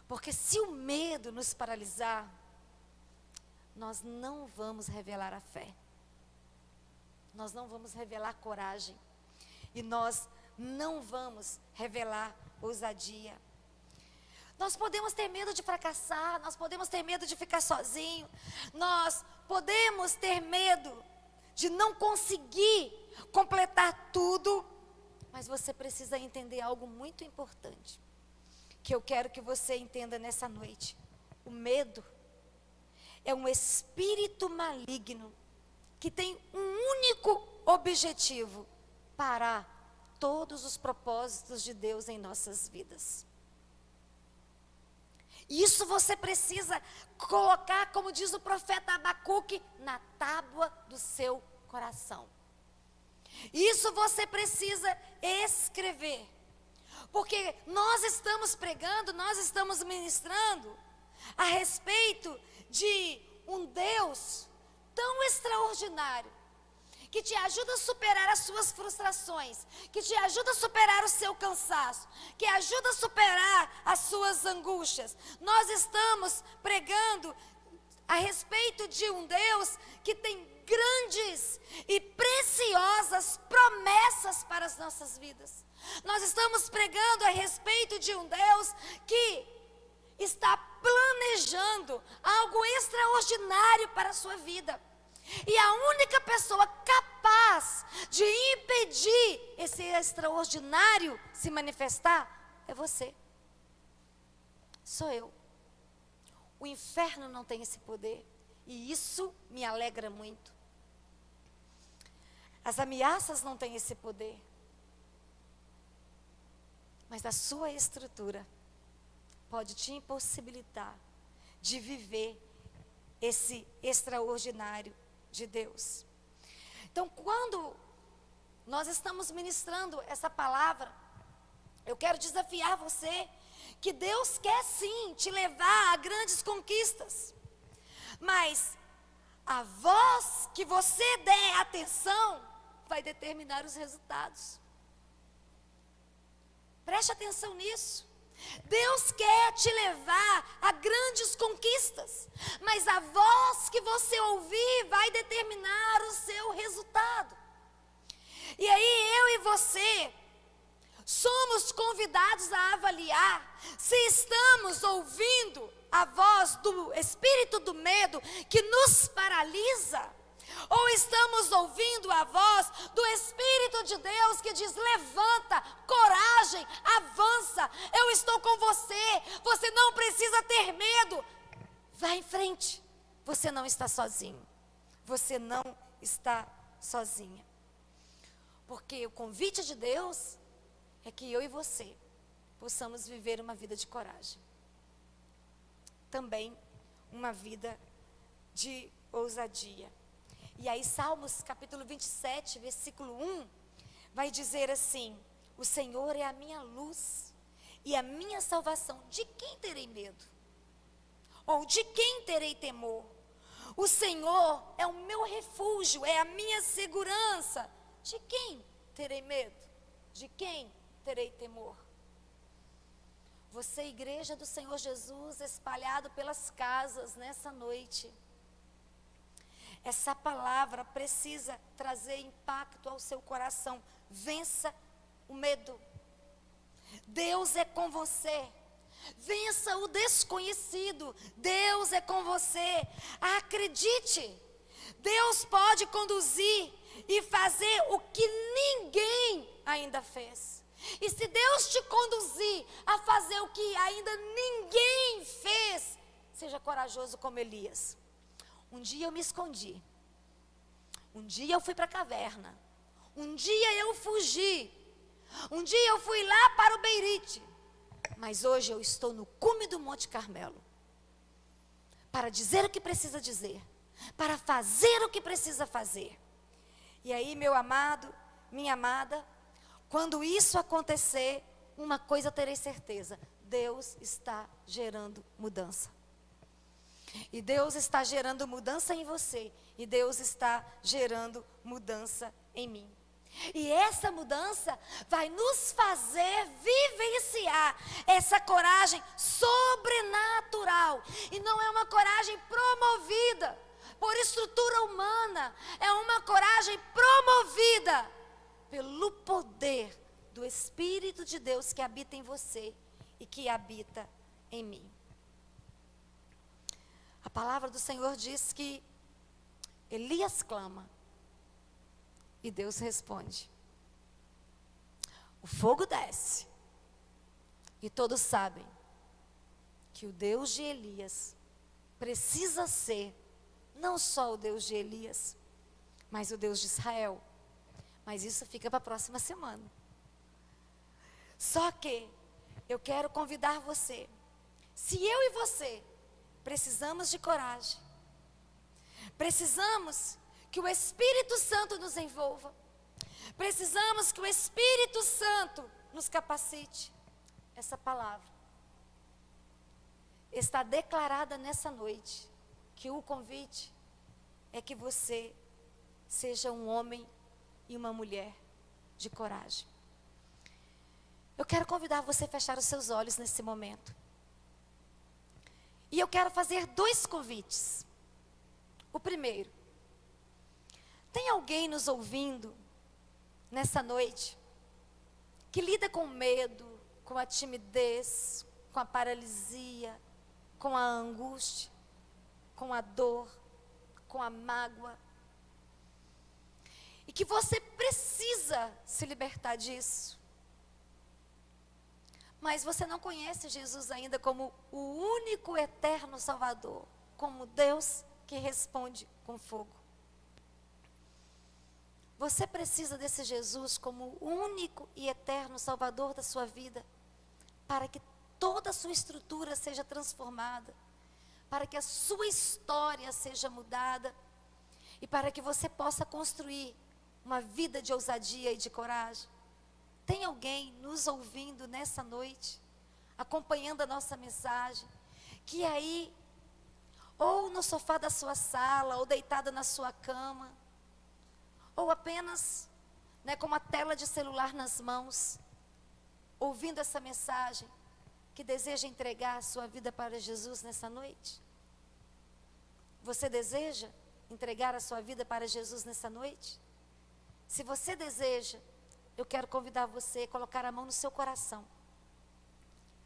Porque se o medo nos paralisar, nós não vamos revelar a fé. Nós não vamos revelar coragem. E nós não vamos revelar ousadia. Nós podemos ter medo de fracassar, nós podemos ter medo de ficar sozinho, nós podemos ter medo de não conseguir completar tudo, mas você precisa entender algo muito importante, que eu quero que você entenda nessa noite. O medo é um espírito maligno que tem um único objetivo: parar todos os propósitos de Deus em nossas vidas. Isso você precisa colocar, como diz o profeta Abacuque, na tábua do seu coração. Isso você precisa escrever. Porque nós estamos pregando, nós estamos ministrando a respeito de um Deus tão extraordinário, que te ajuda a superar as suas frustrações, que te ajuda a superar o seu cansaço, que ajuda a superar as suas angústias. Nós estamos pregando a respeito de um Deus que tem grandes e preciosas promessas para as nossas vidas. Nós estamos pregando a respeito de um Deus que está planejando algo extraordinário para a sua vida. E a única pessoa capaz de impedir esse extraordinário se manifestar é você. Sou eu. O inferno não tem esse poder. E isso me alegra muito. As ameaças não têm esse poder. Mas a sua estrutura pode te impossibilitar de viver esse extraordinário de Deus. Então, quando nós estamos ministrando essa palavra, eu quero desafiar você que Deus quer sim te levar a grandes conquistas, mas a voz que você der atenção vai determinar os resultados. Preste atenção nisso. Deus quer te levar a grandes conquistas, mas a voz que você ouvir vai determinar o seu resultado. E aí eu e você somos convidados a avaliar se estamos ouvindo a voz do espírito do medo que nos paralisa, Ou estamos ouvindo a voz do Espírito de Deus que diz: levanta, coragem, avança, eu estou com você, você não precisa ter medo, vá em frente, você não está sozinho, você não está sozinha. Porque o convite de Deus é que eu e você possamos viver uma vida de coragem. Também uma vida de ousadia. E aí Salmos capítulo 27, versículo 1, vai dizer assim: o Senhor é a minha luz e a minha salvação, de quem terei medo? Ou de quem terei temor? O Senhor é o meu refúgio, é a minha segurança. De quem terei medo? De quem terei temor? Você, igreja do Senhor Jesus, espalhado pelas casas nessa noite, essa palavra precisa trazer impacto ao seu coração. Vença o medo. Deus é com você. Vença o desconhecido. Deus é com você. Acredite. Deus pode conduzir e fazer o que ninguém ainda fez. E se Deus te conduzir a fazer o que ainda ninguém fez, seja corajoso como Elias. Um dia eu me escondi. Um dia eu fui para a caverna. Um dia eu fugi. Um dia eu fui lá para o Beirite. Mas hoje eu estou no cume do Monte Carmelo. Para dizer o que precisa dizer. Para fazer o que precisa fazer. E aí, meu amado, minha amada, quando isso acontecer, uma coisa terei certeza: Deus está gerando mudança. E Deus está gerando mudança em você. E Deus está gerando mudança em mim. E essa mudança vai nos fazer vivenciar essa coragem sobrenatural. E não é uma coragem promovida por estrutura humana. É uma coragem promovida pelo poder do Espírito de Deus que habita em você e que habita em mim. A palavra do Senhor diz que Elias clama e Deus responde. O fogo desce e todos sabem que o Deus de Elias precisa ser não só o Deus de Elias, mas o Deus de Israel. Mas isso fica para a próxima semana. Só que eu quero convidar você. Se eu e você precisamos de coragem, precisamos que o Espírito Santo nos envolva, precisamos que o Espírito Santo nos capacite. Essa palavra está declarada nessa noite, que o convite é que você seja um homem e uma mulher de coragem. Eu quero convidar você a fechar os seus olhos nesse momento. E eu quero fazer 2 convites. O primeiro: tem alguém nos ouvindo nessa noite que lida com medo, com a timidez, com a paralisia, com a angústia, com a dor, com a mágoa, e que você precisa se libertar disso, mas você não conhece Jesus ainda como o único eterno Salvador, como Deus que responde com fogo. Você precisa desse Jesus como o único e eterno Salvador da sua vida, para que toda a sua estrutura seja transformada, para que a sua história seja mudada, e para que você possa construir uma vida de ousadia e de coragem. Tem alguém nos ouvindo nessa noite, acompanhando a nossa mensagem, que aí, ou no sofá da sua sala, ou deitada na sua cama, ou apenas, com uma tela de celular nas mãos, ouvindo essa mensagem, que deseja entregar a sua vida para Jesus nessa noite? Você deseja entregar a sua vida para Jesus nessa noite? Se você deseja, eu quero convidar você a colocar a mão no seu coração.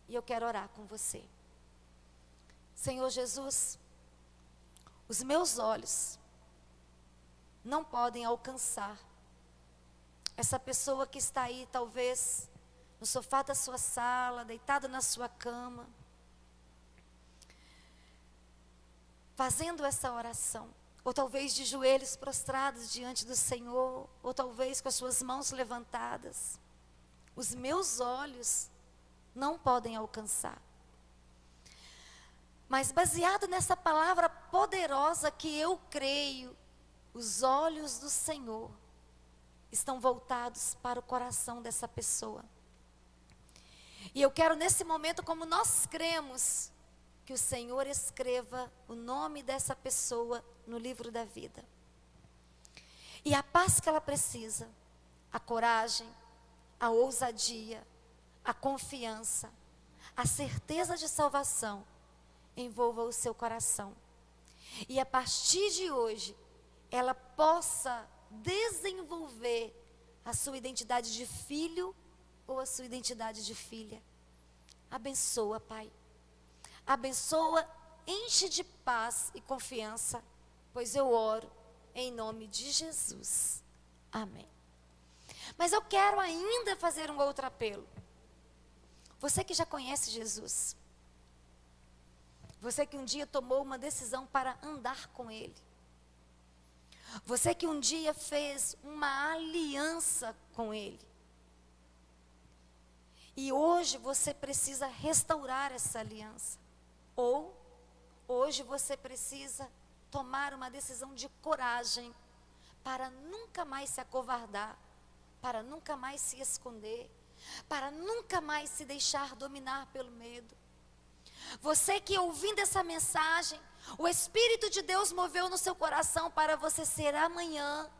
E eu quero orar com você. Senhor Jesus, os meus olhos não podem alcançar. Essa pessoa que está aí, talvez, no sofá da sua sala, deitado na sua cama, fazendo essa oração, ou talvez de joelhos prostrados diante do Senhor, ou talvez com as suas mãos levantadas. Os meus olhos não podem alcançar. Mas baseado nessa palavra poderosa que eu creio, os olhos do Senhor estão voltados para o coração dessa pessoa. E eu quero nesse momento, como nós cremos, que o Senhor escreva o nome dessa pessoa no livro da vida. E a paz que ela precisa, a coragem, a ousadia, a confiança, a certeza de salvação, envolva o seu coração. E a partir de hoje, ela possa desenvolver a sua identidade de filho ou a sua identidade de filha. Abençoa, Pai. Abençoa, enche de paz e confiança, pois eu oro em nome de Jesus. Amém. Mas eu quero ainda fazer um outro apelo. Você que já conhece Jesus, você que um dia tomou uma decisão para andar com Ele, você que um dia fez uma aliança com Ele, e hoje você precisa restaurar essa aliança, ou hoje você precisa tomar uma decisão de coragem para nunca mais se acovardar, para nunca mais se esconder, para nunca mais se deixar dominar pelo medo. Você que ouvindo essa mensagem, o Espírito de Deus moveu no seu coração para você ser amanhã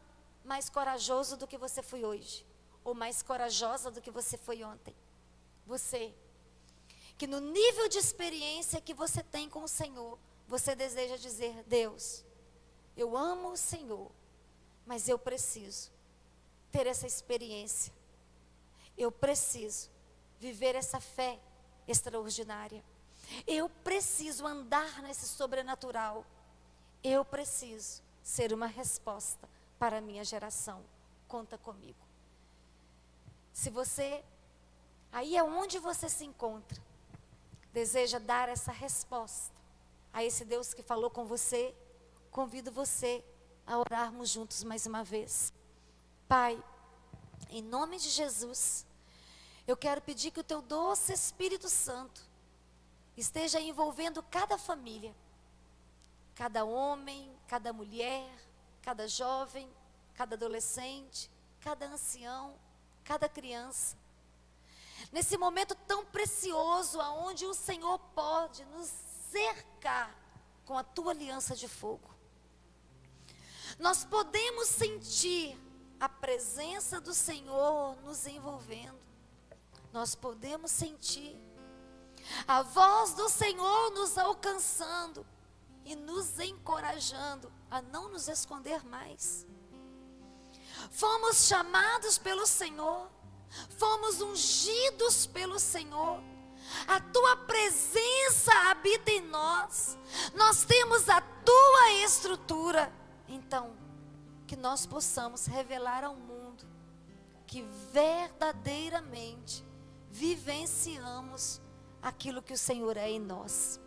mais corajoso do que você foi hoje, ou mais corajosa do que você foi ontem. Você que no nível de experiência que você tem com o Senhor, você deseja dizer: Deus, eu amo o Senhor, mas eu preciso ter essa experiência. Eu preciso viver essa fé extraordinária. Eu preciso andar nesse sobrenatural. Eu preciso ser uma resposta para a minha geração. Conta comigo. Se você, aí é onde você se encontra, deseja dar essa resposta a esse Deus que falou com você, convido você a orarmos juntos mais uma vez. Pai, em nome de Jesus, eu quero pedir que o teu doce Espírito Santo esteja envolvendo cada família, cada homem, cada mulher, cada jovem, cada adolescente, cada ancião, cada criança. Nesse momento tão precioso, aonde o Senhor pode nos cercar com a tua aliança de fogo. Nós podemos sentir a presença do Senhor nos envolvendo. Nós podemos sentir a voz do Senhor nos alcançando e nos encorajando a não nos esconder mais. Fomos chamados pelo Senhor, fomos ungidos pelo Senhor. A tua presença habita em nós. Nós temos a tua estrutura. Então, que nós possamos revelar ao mundo que verdadeiramente vivenciamos aquilo que o Senhor é em nós.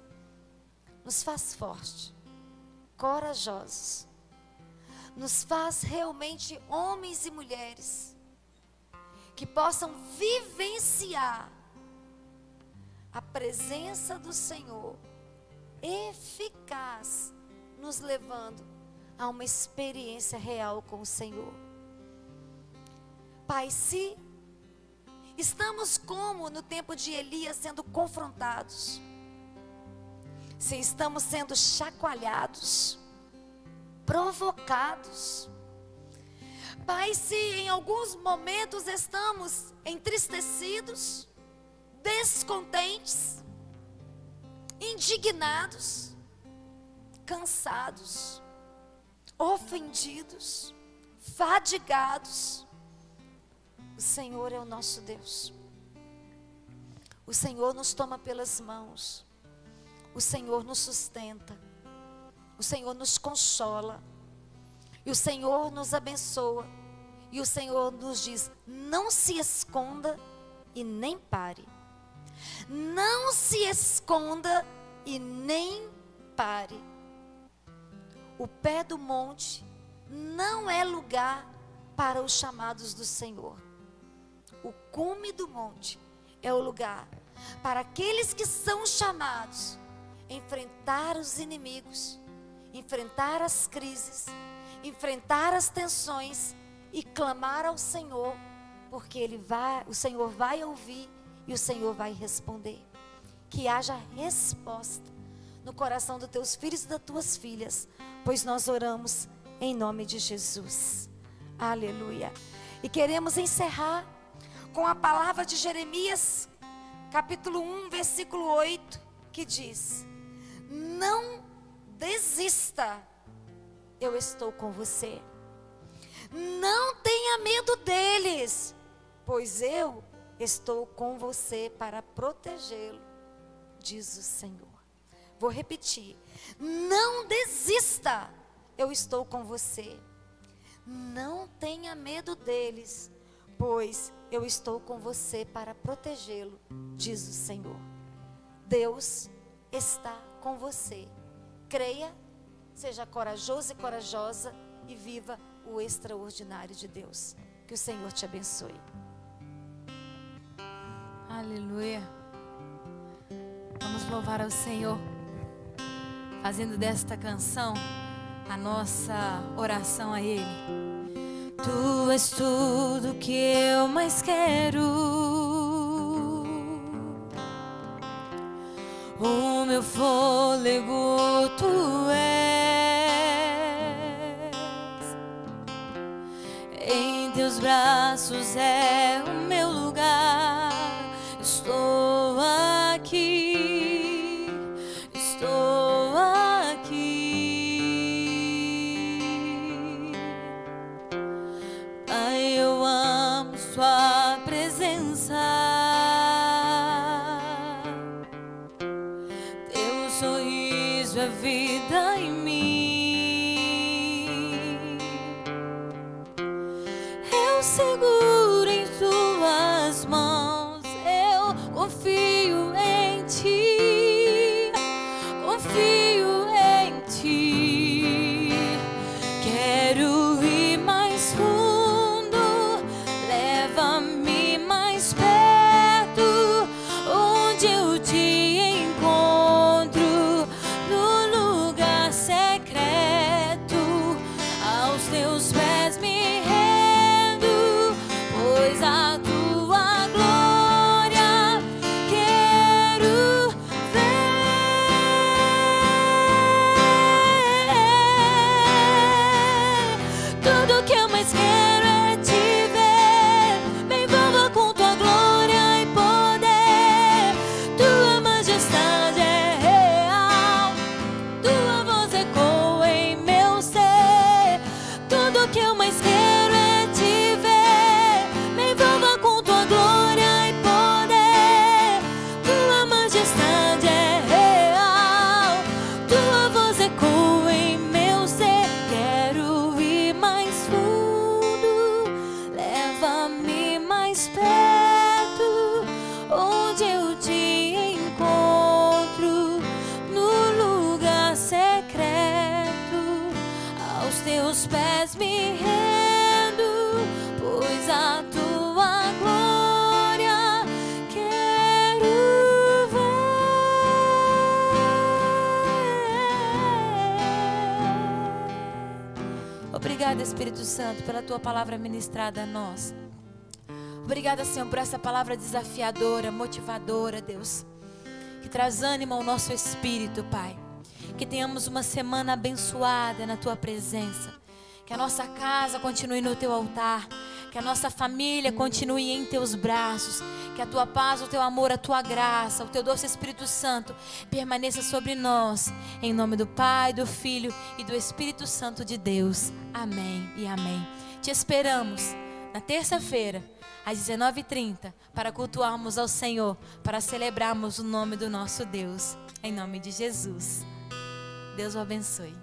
Nos faz forte, corajosos. Nos faz realmente homens e mulheres que possam vivenciar a presença do Senhor eficaz, nos levando a uma experiência real com o Senhor. Pai, se estamos como no tempo de Elias sendo confrontados, se estamos sendo chacoalhados, provocados, Pai, se em alguns momentos estamos entristecidos, descontentes, indignados, cansados, ofendidos, fadigados, o Senhor é o nosso Deus. O Senhor nos toma pelas mãos, o Senhor nos sustenta, o Senhor nos consola, E o Senhor nos abençoa. E o Senhor nos diz: não se esconda e nem pare. Não se esconda e nem pare. O pé do monte não é lugar para os chamados do Senhor. O cume do monte é o lugar para aqueles que são chamados enfrentar os inimigos, enfrentar as crises, enfrentar as tensões e clamar ao Senhor, porque o Senhor vai ouvir e o Senhor vai responder. Que haja resposta no coração dos teus filhos e das tuas filhas, pois nós oramos em nome de Jesus. Aleluia. E queremos encerrar com a palavra de Jeremias, capítulo 1, versículo 8, que diz: não desista, eu estou com você. Não tenha medo deles, pois eu estou com você para protegê-lo, diz o Senhor. Vou repetir: não desista, eu estou com você. Não tenha medo deles, pois eu estou com você para protegê-lo, diz o Senhor. Deus está com você. Creia, seja corajoso e corajosa e viva o extraordinário de Deus. Que o Senhor te abençoe.
Aleluia. Vamos louvar ao Senhor, fazendo desta canção a nossa oração a Ele. Tu és tudo que eu mais quero, o meu fôlego tu és, em teus braços é o meu lugar. Estou aqui, estou aqui. Pai, eu amo sua presença. Teu sorriso é vida em mim. Eu seguro em tuas mãos, eu confio em ti, confio em ti. Quero ir mais fundo, leva-me mais perto, onde eu te encontro, no lugar secreto, aos teus pés me rendo, pois a tua glória quero ver. Tudo que eu mais quero é te ver. Me envolva com tua glória e poder. Tua majestade é real, tua voz ecoa em meu ser. Tudo que eu mais quero é te ver. Me envolva com tua glória e poder. Tua majestade é real, tua voz ecoa em meu ser. Quero ir mais fundo, leva-me mais perto, onde eu te encontro, no lugar secreto, aos teus pés me rendo, pois a tua glória quero ver. Obrigada, Espírito Santo, pela tua palavra ministrada a nós. Obrigada, Senhor, por essa palavra desafiadora, motivadora, Deus, que traz ânimo ao nosso espírito, Pai. Que tenhamos uma semana abençoada na tua presença. Que a nossa casa continue no teu altar. Que a nossa família continue em teus braços. Que a tua paz, o teu amor, a tua graça, o teu doce Espírito Santo permaneça sobre nós. Em nome do Pai, do Filho e do Espírito Santo de Deus. Amém e amém. Te esperamos na terça-feira, às 19h30, para cultuarmos ao Senhor, para celebrarmos o nome do nosso Deus. Em nome de Jesus. Deus o abençoe.